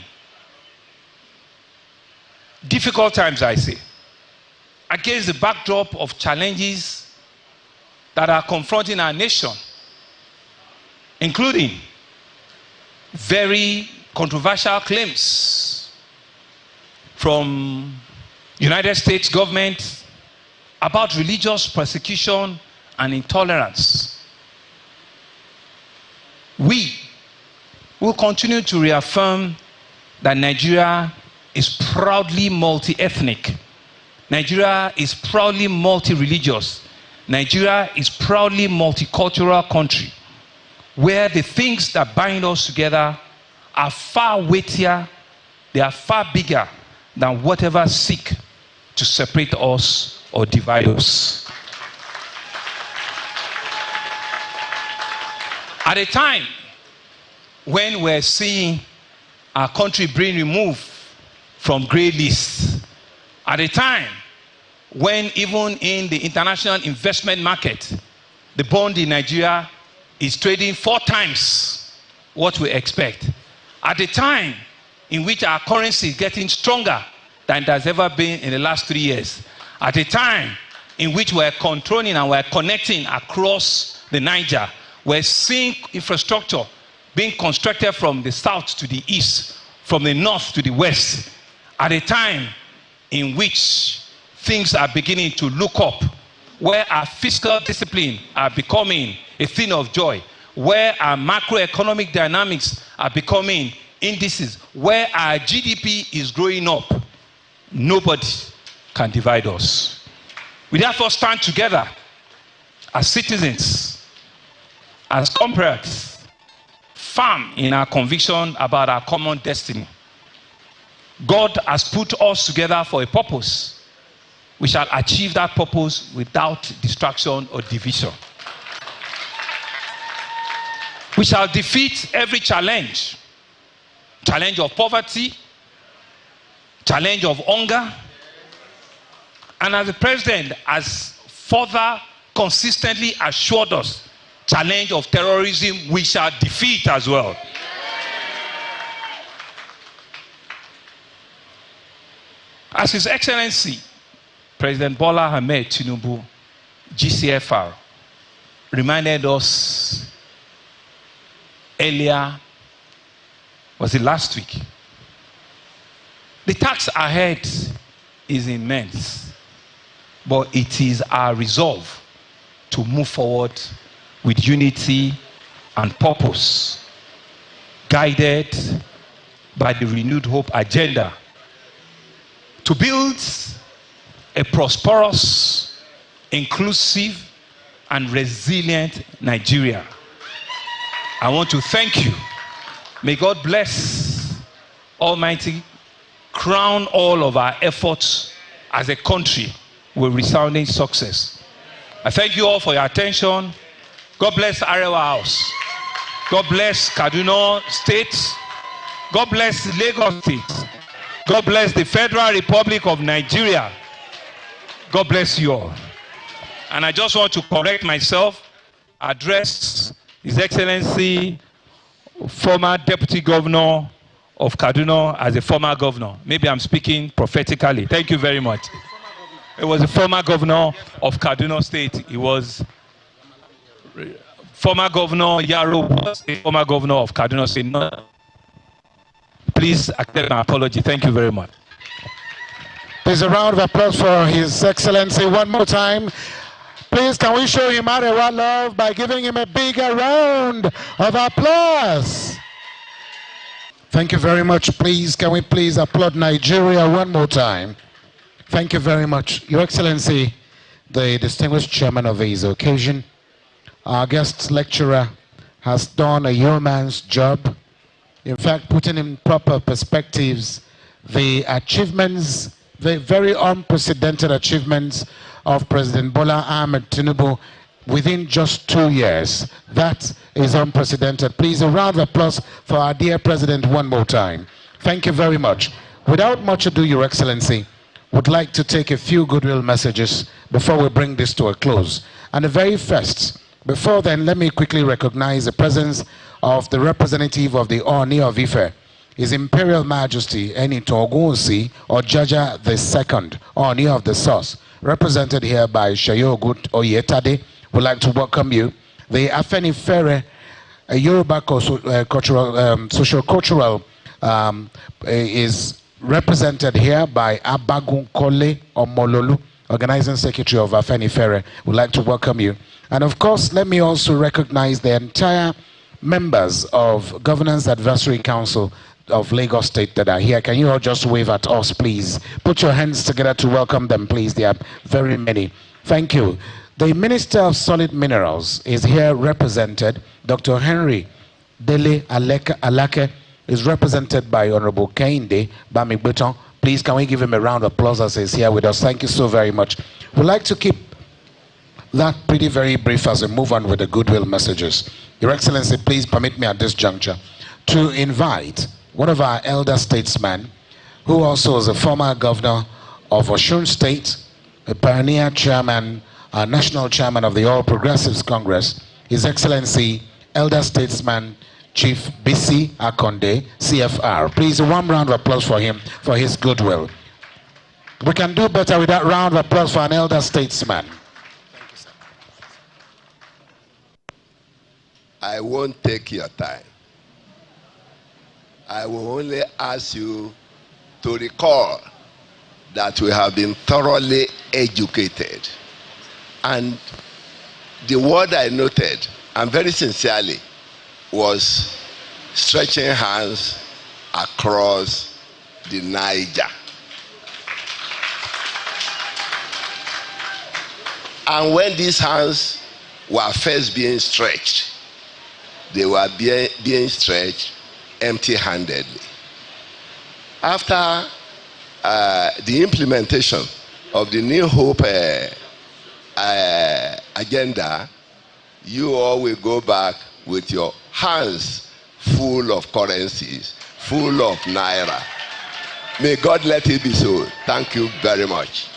Difficult times, I say, against the backdrop of challenges that are confronting our nation, including very controversial claims from United States government about religious persecution and intolerance. We will continue to reaffirm that Nigeria is proudly multi-ethnic. Nigeria is proudly multi-religious. Nigeria is proudly multicultural country, where the things that bind us together are far weightier, they are far bigger than whatever seek to separate us or divide us. At a time when we're seeing our country being removed from grey lists, at a time when even in the international investment market, the bond in Nigeria is trading 4 times what we expect, at a time in which our currency is getting stronger than it has ever been in the last 3 years, at a time in which we're controlling and we're connecting across the Niger, we're seeing infrastructure being constructed from the south to the east, from the north to the west, at a time in which things are beginning to look up, where our fiscal discipline are becoming a thing of joy, where our macroeconomic dynamics are becoming indices, where our GDP is growing up, nobody can divide us. We therefore stand together as citizens, as comrades, firm in our conviction about our common destiny. God has put us together for a purpose. We shall achieve that purpose without distraction or division. We shall defeat every challenge. Challenge of poverty, challenge of hunger, and as the president has further consistently assured us, challenge of terrorism, we shall defeat as well. As His Excellency President Bola Ahmed Tinubu, GCFR, reminded us earlier, was it last week? The task ahead is immense, but it is our resolve to move forward with unity and purpose, guided by the renewed hope agenda, to build a prosperous, inclusive, and resilient Nigeria. I want to thank you. May God bless Almighty, crown all of our efforts as a country with resounding success. I thank you all for your attention. God bless Arewa House. God bless Kaduna State. God bless Lagos State. God bless the Federal Republic of Nigeria. God bless you all. And I just want to correct myself, address His Excellency, former Deputy Governor of Kaduna as a former governor. Maybe I'm speaking prophetically. Thank you very much. It was a former governor of Kaduna State. He was former governor, Yaro was a former governor of Kaduna State. No, please accept my apology. Thank you very much. There's a round of applause for His Excellency one more time. Please, can we show him Arewa love by giving him a bigger round of applause? Thank you very much. Please, can we please applaud Nigeria one more time? Thank you very much. Your Excellency, the distinguished chairman of this occasion, our guest lecturer has done a yeoman's job. In fact, putting in proper perspectives, the achievements, the very unprecedented achievements of President Bola Ahmed Tinubu within just 2 years. That is unprecedented. Please, a round of applause for our dear president one more time. Thank you very much. Without much ado, Your Excellency, would like to take a few goodwill messages before we bring this to a close. And the very first, before then, let me quickly recognize the presence of the representative of the Oni of Ife, His Imperial Majesty Enito Ogunwusi Ojaja II, Oni of the Source, represented here by Shayogut Oyetade. Would like to welcome you. The Afenifere Yoruba social-cultural is represented here by Abagun Kole Omololu, Organizing Secretary of Afenifere. Would like to welcome you. And of course, let me also recognize the entire members of Governance Advisory Council of Lagos State that are here. Can you all just wave at us, please? Put your hands together to welcome them, please. There are very many. Thank you. The Minister of Solid Minerals is here represented. Dr. Henry Dele Alake is represented by Honorable Kehinde Bamigbeton. Please, can we give him a round of applause as he's here with us? Thank you so very much. We'd like to keep that pretty very brief as we move on with the goodwill messages. Your Excellency, please permit me at this juncture to invite one of our elder statesmen, who also is a former governor of Osun State, a pioneer chairman, a national chairman of the All Progressives Congress, His Excellency, elder statesman, Chief BC Akonde, CFR. Please, a warm round of applause for him, for his goodwill. We can do better with that round of applause for an elder statesman. Thank you, sir. I won't take your time. I will only ask you to recall that we have been thoroughly educated. And the word I noted, and very sincerely, was stretching hands across the Niger. And when these hands were first being stretched, they were being stretched empty-handedly. After the implementation of the New Hope agenda, you all will go back with your hands full of currencies, full of naira. May God let it be so. Thank you very much.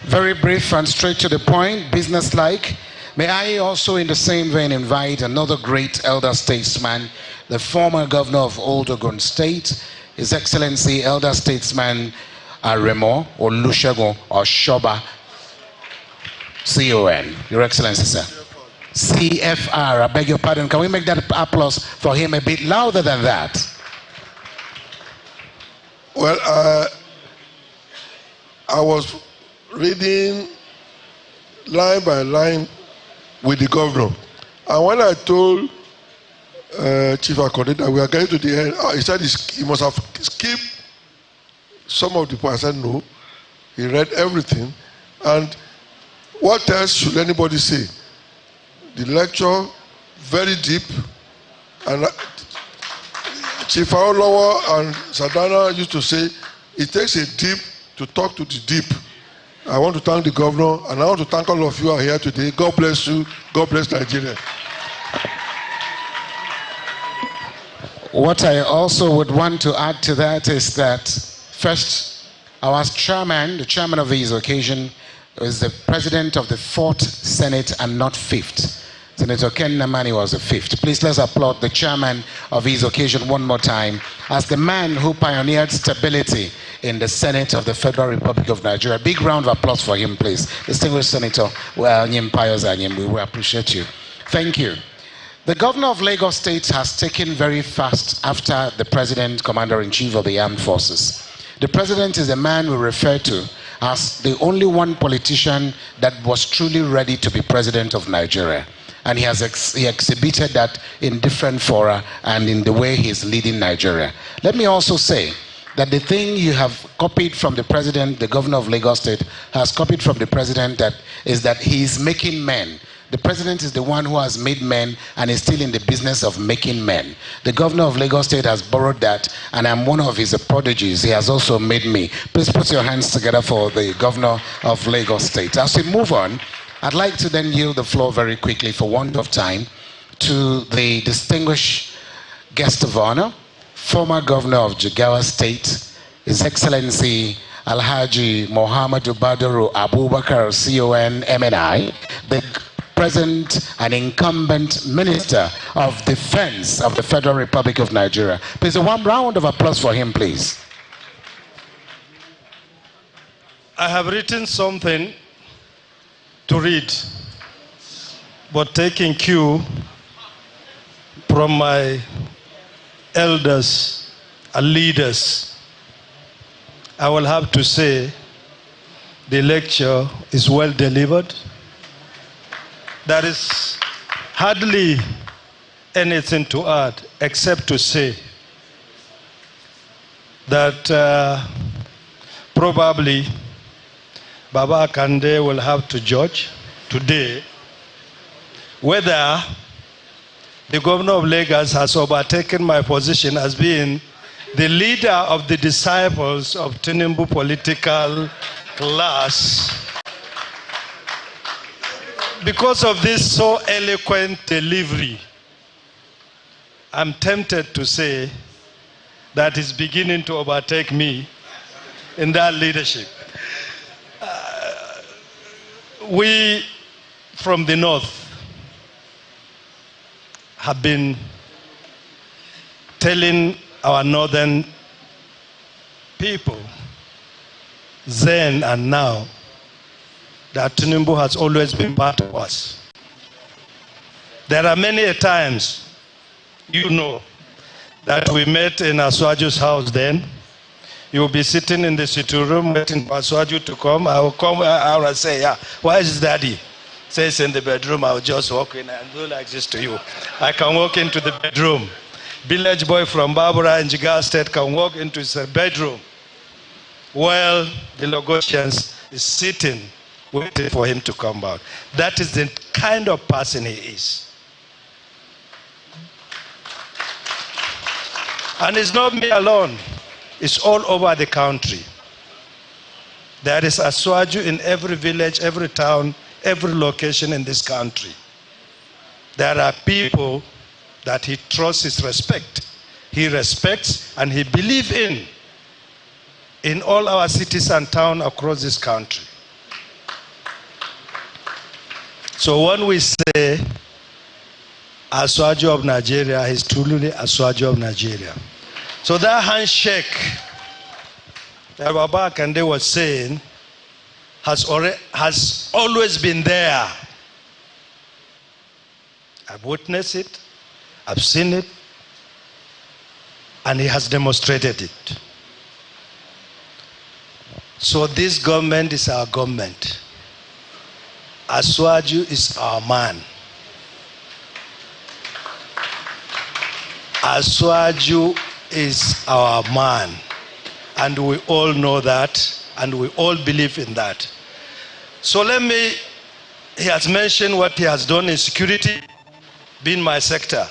Very brief and straight to the point, business-like. May I also in the same vein invite another great elder statesman, the former governor of Old Ogun State, His Excellency elder statesman Arewa Olusegun Oshoba, CON. Your Excellency, sir. CFR, I beg your pardon. Can we make that applause for him a bit louder than that? Well, I was reading line by line with the governor. And when I told Chief Akonde that we are getting to the end, he said he must have skipped some of the points. I said no. He read everything. And what else should anybody say? The lecture, very deep. And Chief Aolowo and Sadana used to say, it takes a deep to talk to the deep. I want to thank the governor, and I want to thank all of you who are here today. God bless you. God bless Nigeria. What I also would want to add to that is that, first, our chairman, the chairman of this occasion, is the president of the 4th Senate and not 5th. Senator Ken Namani was the 5th. Please let's applaud the chairman of his occasion one more time as the man who pioneered stability in the Senate of the Federal Republic of Nigeria. Big round of applause for him, please. Distinguished Senator Anyim, Pius, Anyim, we will appreciate you. Thank you. The governor of Lagos State has taken very fast after the president, commander-in-chief of the armed forces. The president is a man we refer to as the only one politician that was truly ready to be president of Nigeria. And he exhibited that in different fora and in the way he's leading Nigeria. Let me also say that the thing you have copied from the president, the governor of Lagos State, has copied from the president is that he is making men. The president is the one who has made men and is still in the business of making men. The governor of Lagos State has borrowed that, and I'm one of his prodigies. He has also made me. Please put your hands together for the governor of Lagos State. As we move on, I'd like to then yield the floor very quickly, for want of time, to the distinguished guest of honor former governor of Jigawa State, His Excellency Alhaji Muhammadu Badaru Abubakar CON MNI, the present and incumbent Minister of Defense of the Federal Republic of Nigeria. Please, a warm round of applause for him, please. I have written something to read, but taking cue from my elders and leaders, I will have to say the lecture is well delivered. There is hardly anything to add except to say that probably Baba Akande will have to judge today whether the governor of Lagos has overtaken my position as being the leader of the disciples of Tinubu political class. Because of this so eloquent delivery, I'm tempted to say that he's beginning to overtake me in that leadership. We from the north have been telling our northern people then and now that Tinubu has always been part of us. There are many times, you know, that we met in Aswaju's house then. You'll be sitting in the sitting room waiting for Aswaju to come. I will come, I will say, yeah, where is daddy? Says in the bedroom, I will just walk in and do like this to you. I can walk into the bedroom. Village boy from Barbara in Jigawa State can walk into his bedroom. Well, the Lagosians is sitting, waiting for him to come out. That is the kind of person he is. And it's not me alone. It's all over the country. There is Aswaju in every village, every town, every location in this country. There are people that he trusts his respect. He respects and he believes in all our cities and towns across this country. So when we say Aswaju of Nigeria, he's truly Aswaju of Nigeria. So that handshake that Baba Akande was saying has always been there. I've witnessed it, I've seen it, and he has demonstrated it. So this government is our government. Aswaju is our man. Aswaju is our man. And we all know that, and we all believe in that. So he has mentioned what he has done in security, being my sector.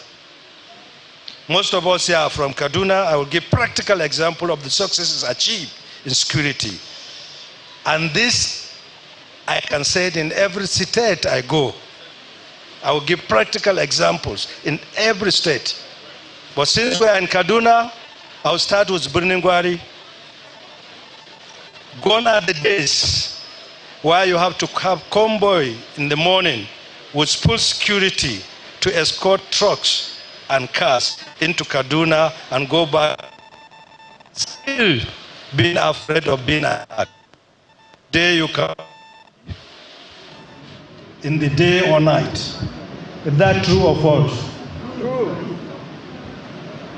Most of us here are from Kaduna. I will give practical example of the successes achieved in security. And this, I can say it in every state I go. I will give practical examples in every state. But since we are in Kaduna, I'll start with Birningwari. Gone are the days where you have to have convoy in the morning with full security to escort trucks and cars into Kaduna and go back, still being afraid of being attacked. There you come, in the day or night. Is that true or false? True.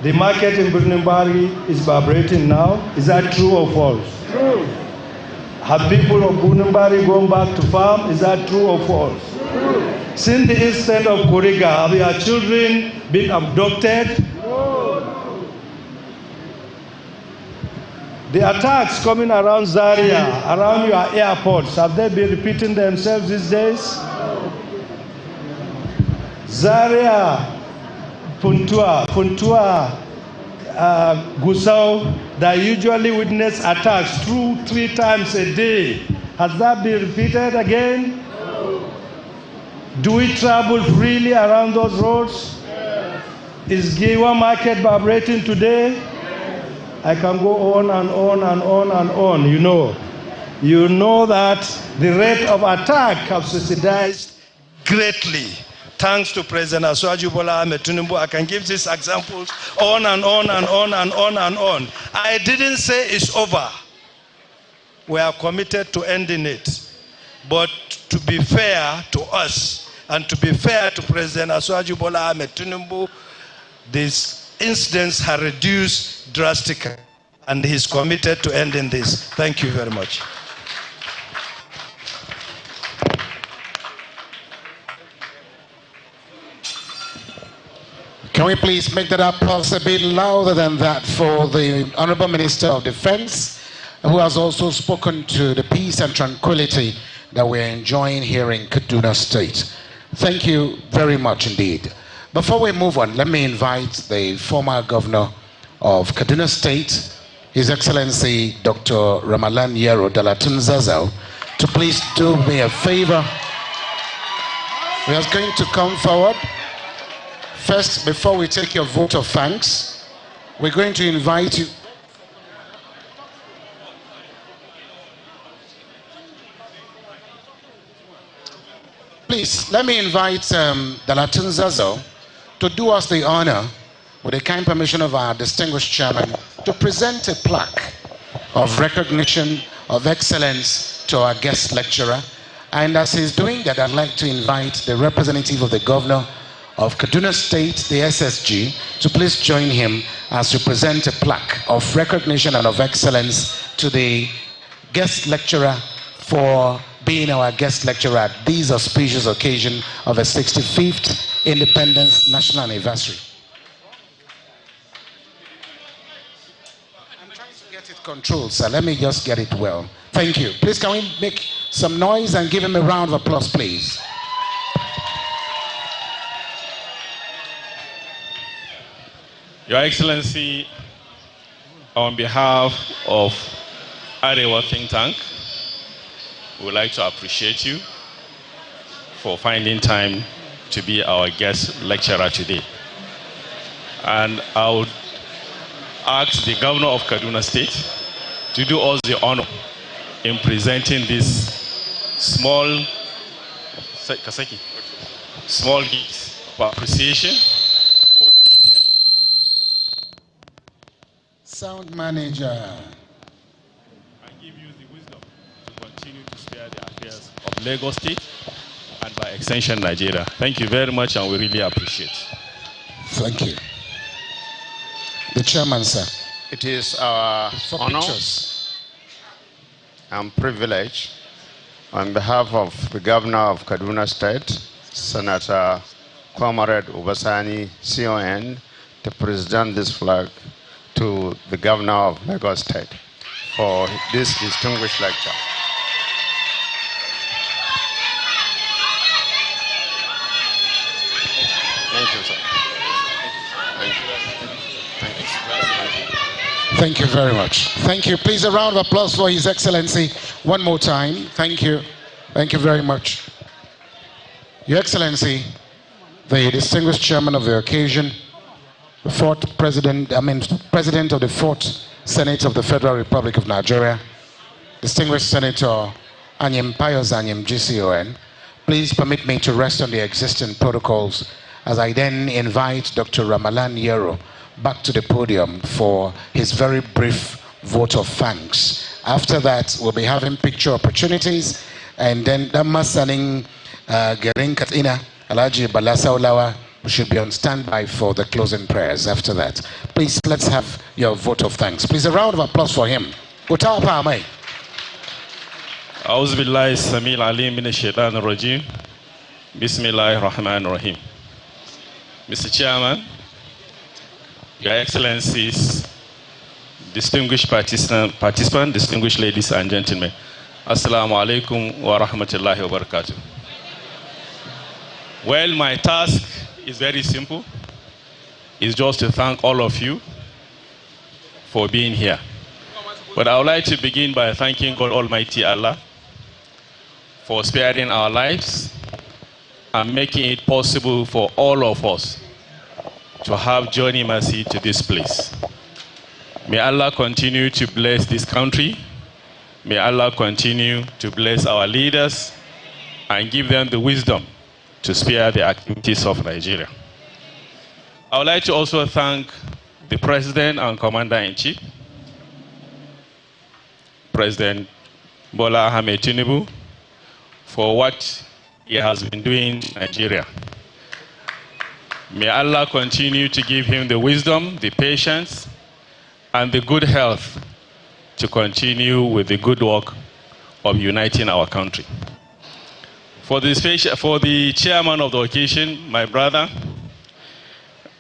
The market in Birningwari is vibrating now. Is that true or false? True. Have people of Birningwari gone back to farm? Is that true or false? True. Since the incident of Kuriga, have your children been abducted? No. The attacks coming around Zaria, around your airports, have they been repeating themselves these days? No. Zaria, Puntua, Gusau, they usually witness attacks 2-3 times a day. Has that been repeated again? No. Do we travel freely around those roads? Yes. Is Giwa market vibrating today? I can go on and on and on and on. You know that the rate of attack has subsidized greatly. Thanks to President Asuwaju Bola Ahmed Tinubu, I can give these examples on and on and on and on and on. I didn't say it's over. We are committed to ending it. But to be fair to us and to be fair to President Asuwaju Bola Ahmed Tinubu, these incidents have reduced drastically, and he's committed to ending this. Thank you very much. Can we please make that applause a bit louder than that for the Honorable Minister of Defense, who has also spoken to the peace and tranquility that we're enjoying here in Kaduna State. Thank you very much indeed. Before we move on, let me invite the former governor of Kaduna State, His Excellency Dr. Ramalan Yero Dalatun Zazao, to please do me a favor. We are going to come forward. First, before we take your vote of thanks, we're going to invite you. Please, let me invite Dalatun Zazo to do us the honor, with the kind permission of our distinguished chairman, to present a plaque of recognition of excellence to our guest lecturer. And as he's doing that, I'd like to invite the representative of the governor of Kaduna State, the SSG, to please join him as we present a plaque of recognition and of excellence to the guest lecturer for being our guest lecturer at this auspicious occasion of the 65th Independence National Anniversary. I'm trying to get it controlled, sir. Let me just get it well. Thank you. Please, can we make some noise and give him a round of applause, please? Your Excellency, on behalf of Arewa think tank, we would like to appreciate you for finding time to be our guest lecturer today. And I would ask the governor of Kaduna State to do us the honor in presenting this small gift of appreciation for being here. Sound manager. Of Lagos State and by extension Nigeria. Thank you very much, and we really appreciate it. Thank you. The chairman, sir. It is our honor and privilege on behalf of the governor of Kaduna State, Senator Comrade Obasani CON, to present this flag to the governor of Lagos State for this distinguished lecture. Thank you, sir. Thank you. Thank you. Thank you very much. Thank you. Please, a round of applause for His Excellency one more time. Thank you. Thank you very much. Your Excellency, the distinguished chairman of the occasion, the President of the 4th Senate of the Federal Republic of Nigeria, distinguished Senator Anyim Pius Anyim GCON, please permit me to rest on the existing protocols as I then invite Dr. Ramalan Yero back to the podium for his very brief vote of thanks. After that, we'll be having picture opportunities, and then Damasaning Gering Katina, Alaji Balasaulawa should be on standby for the closing prayers after that. Please, let's have your vote of thanks. Please, a round of applause for him. Utapa Amai. A'udhu billahi samil alim min ash-shaytanir rajim. Bismillahir rahmanir rahim. Mr. Chairman, Your Excellencies, distinguished participants, distinguished ladies and gentlemen, Assalamu alaikum wa rahmatullahi wa barakatuh. Well, my task is very simple. It's just to thank all of you for being here. But I would like to begin by thanking God Almighty Allah for sparing our lives and making it possible for all of us to have journey mercy to this place. May Allah continue to bless this country. May Allah continue to bless our leaders and give them the wisdom to spare the activities of Nigeria. I would like to also thank the President and Commander-in-Chief, President Bola Ahmed Tinubu, for what he has been doing in Nigeria. May Allah continue to give him the wisdom, the patience, and the good health to continue with the good work of uniting our country. For the chairman of the occasion, my brother,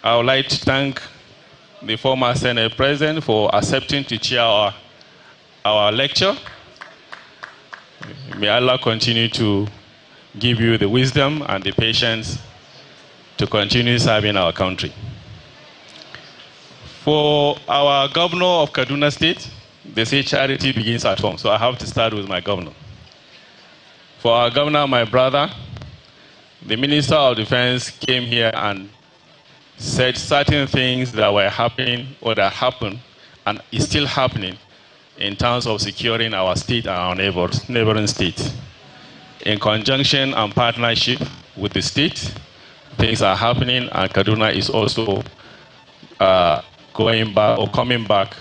I would like to thank the former Senate President for accepting to chair our lecture. May Allah continue to give you the wisdom and the patience to continue serving our country. For our governor of Kaduna State, they say charity begins at home, so I have to start with my governor. For our governor, my brother, the Minister of Defense came here and said certain things that were happening or that happened and is still happening in terms of securing our state and our neighboring states. In conjunction and partnership with the state, things are happening, and Kaduna is also going back or coming back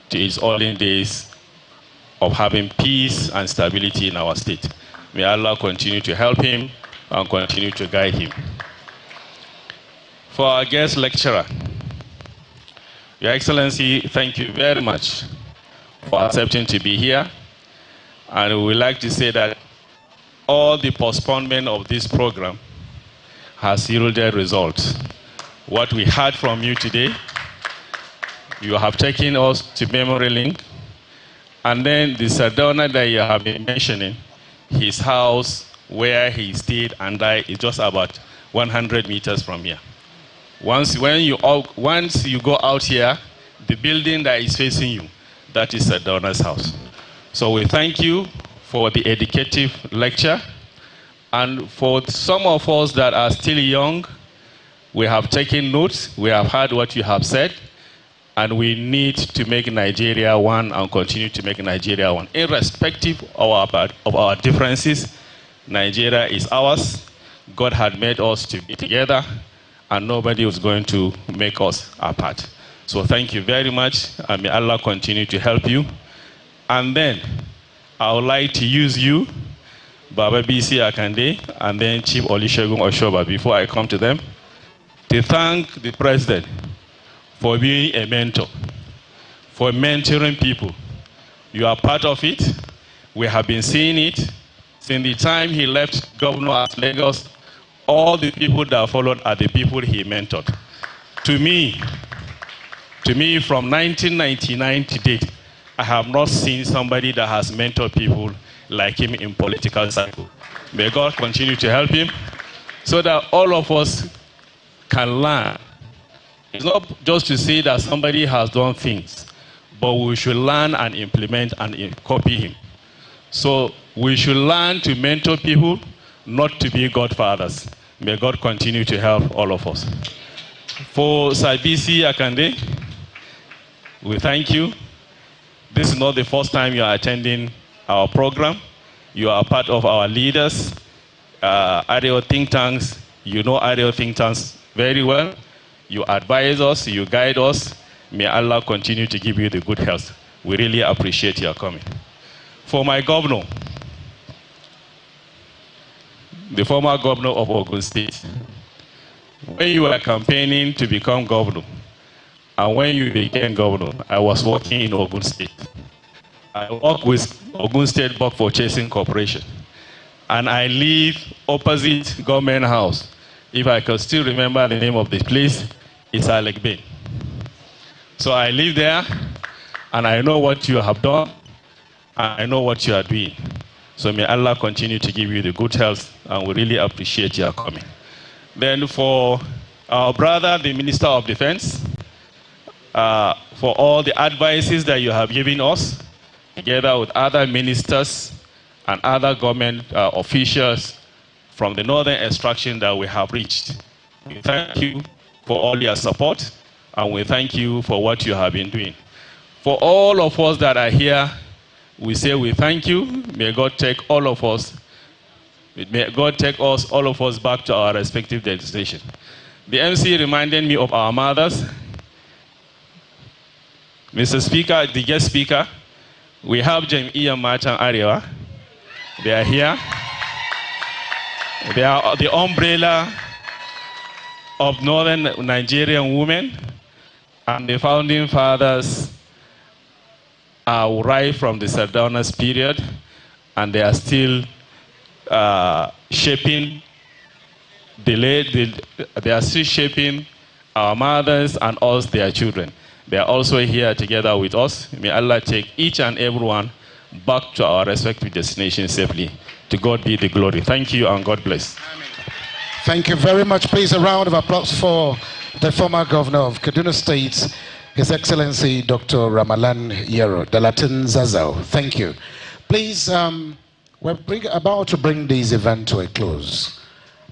to its olden days of having peace and stability in our state. May Allah continue to help him and continue to guide him. For our guest lecturer, Your Excellency, thank you very much for accepting to be here. And we would like to say that all the postponement of this program has yielded results. What we heard from you today, you have taken us to memory lane, and then the Sardauna that you have been mentioning, his house where he stayed and died is just about 100 meters from here. Once you go out here, the building that is facing you, that is Sardauna's house. So we thank you for the educative lecture. And for some of us that are still young, we have taken notes, we have heard what you have said, and we need to make Nigeria one and continue to make Nigeria one. Irrespective of our differences, Nigeria is ours. God had made us to be together, and nobody was going to make us apart. So thank you very much, and may Allah continue to help you. And then, I would like to use you, Baba BC Akande, and then Chief Olusegun Oshoba, before I come to them, to thank the President for being a mentor, for mentoring people. You are part of it. We have been seeing it. Since the time he left governor at Lagos, all the people that followed are the people he mentored. To me, from 1999 to date, I have not seen somebody that has mentored people like him in political cycle. May God continue to help him so that all of us can learn. It's not just to say that somebody has done things, but we should learn and implement and copy him. So we should learn to mentor people, not to be godfathers. May God continue to help all of us. For Sabisi Akande, we thank you. This is not the first time you are attending our program. You are part of our leaders, Arewa think tanks. You know Arewa think tanks very well. You advise us, you guide us. May Allah continue to give you the good health. We really appreciate your coming. For my governor, the former governor of Ogun State, when you were campaigning to become governor, and when you became governor, I was working in Ogun State. I work with Ogun State Bulk Purchasing Corporation, and I live opposite Government House. If I can still remember the name of the place, it's Alec Bay. So I live there, and I know what you have done, and I know what you are doing. So may Allah continue to give you the good health, and we really appreciate your coming. Then for our brother, the Minister of Defense, for all the advices that you have given us, together with other ministers and other government officials from the northern extraction that we have reached. We thank you for all your support, and we thank you for what you have been doing. For all of us that are here, we say we thank you. May God take all of us, all of us back to our respective destinations. The MC reminded me of our mothers. Mr. Speaker, the guest speaker, we have Anyim and Arewa. They are here. They are the umbrella of northern Nigerian women, and the founding fathers are right from the Sardauna's period, and they are still shaping our mothers and us, their children. They are also here together with us. May Allah take each and everyone back to our respective destinations safely. To God be the glory. Thank you and God bless. Thank you very much. Please, a round of applause for the former governor of Kaduna State, His Excellency Dr. Ramalan Yero, the Latin Zazao. Thank you. Please, we're about to bring this event to a close.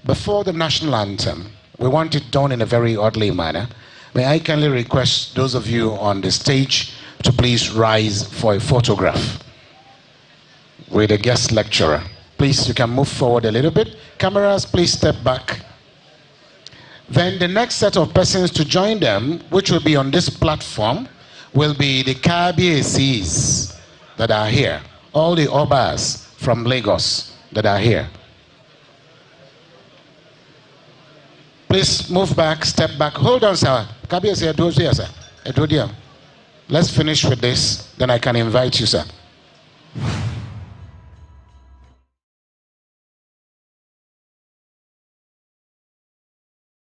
Before the national anthem, we want it done in a very orderly manner. May I kindly request those of you on the stage to please rise for a photograph with a guest lecturer. Please, you can move forward a little bit. Cameras, please step back. Then the next set of persons to join them, which will be on this platform, will be the KBACs that are here. All the Obas from Lagos that are here. Please move back, step back. Hold on, sir. KBAC, sir. Let's finish with this, then I can invite you, sir.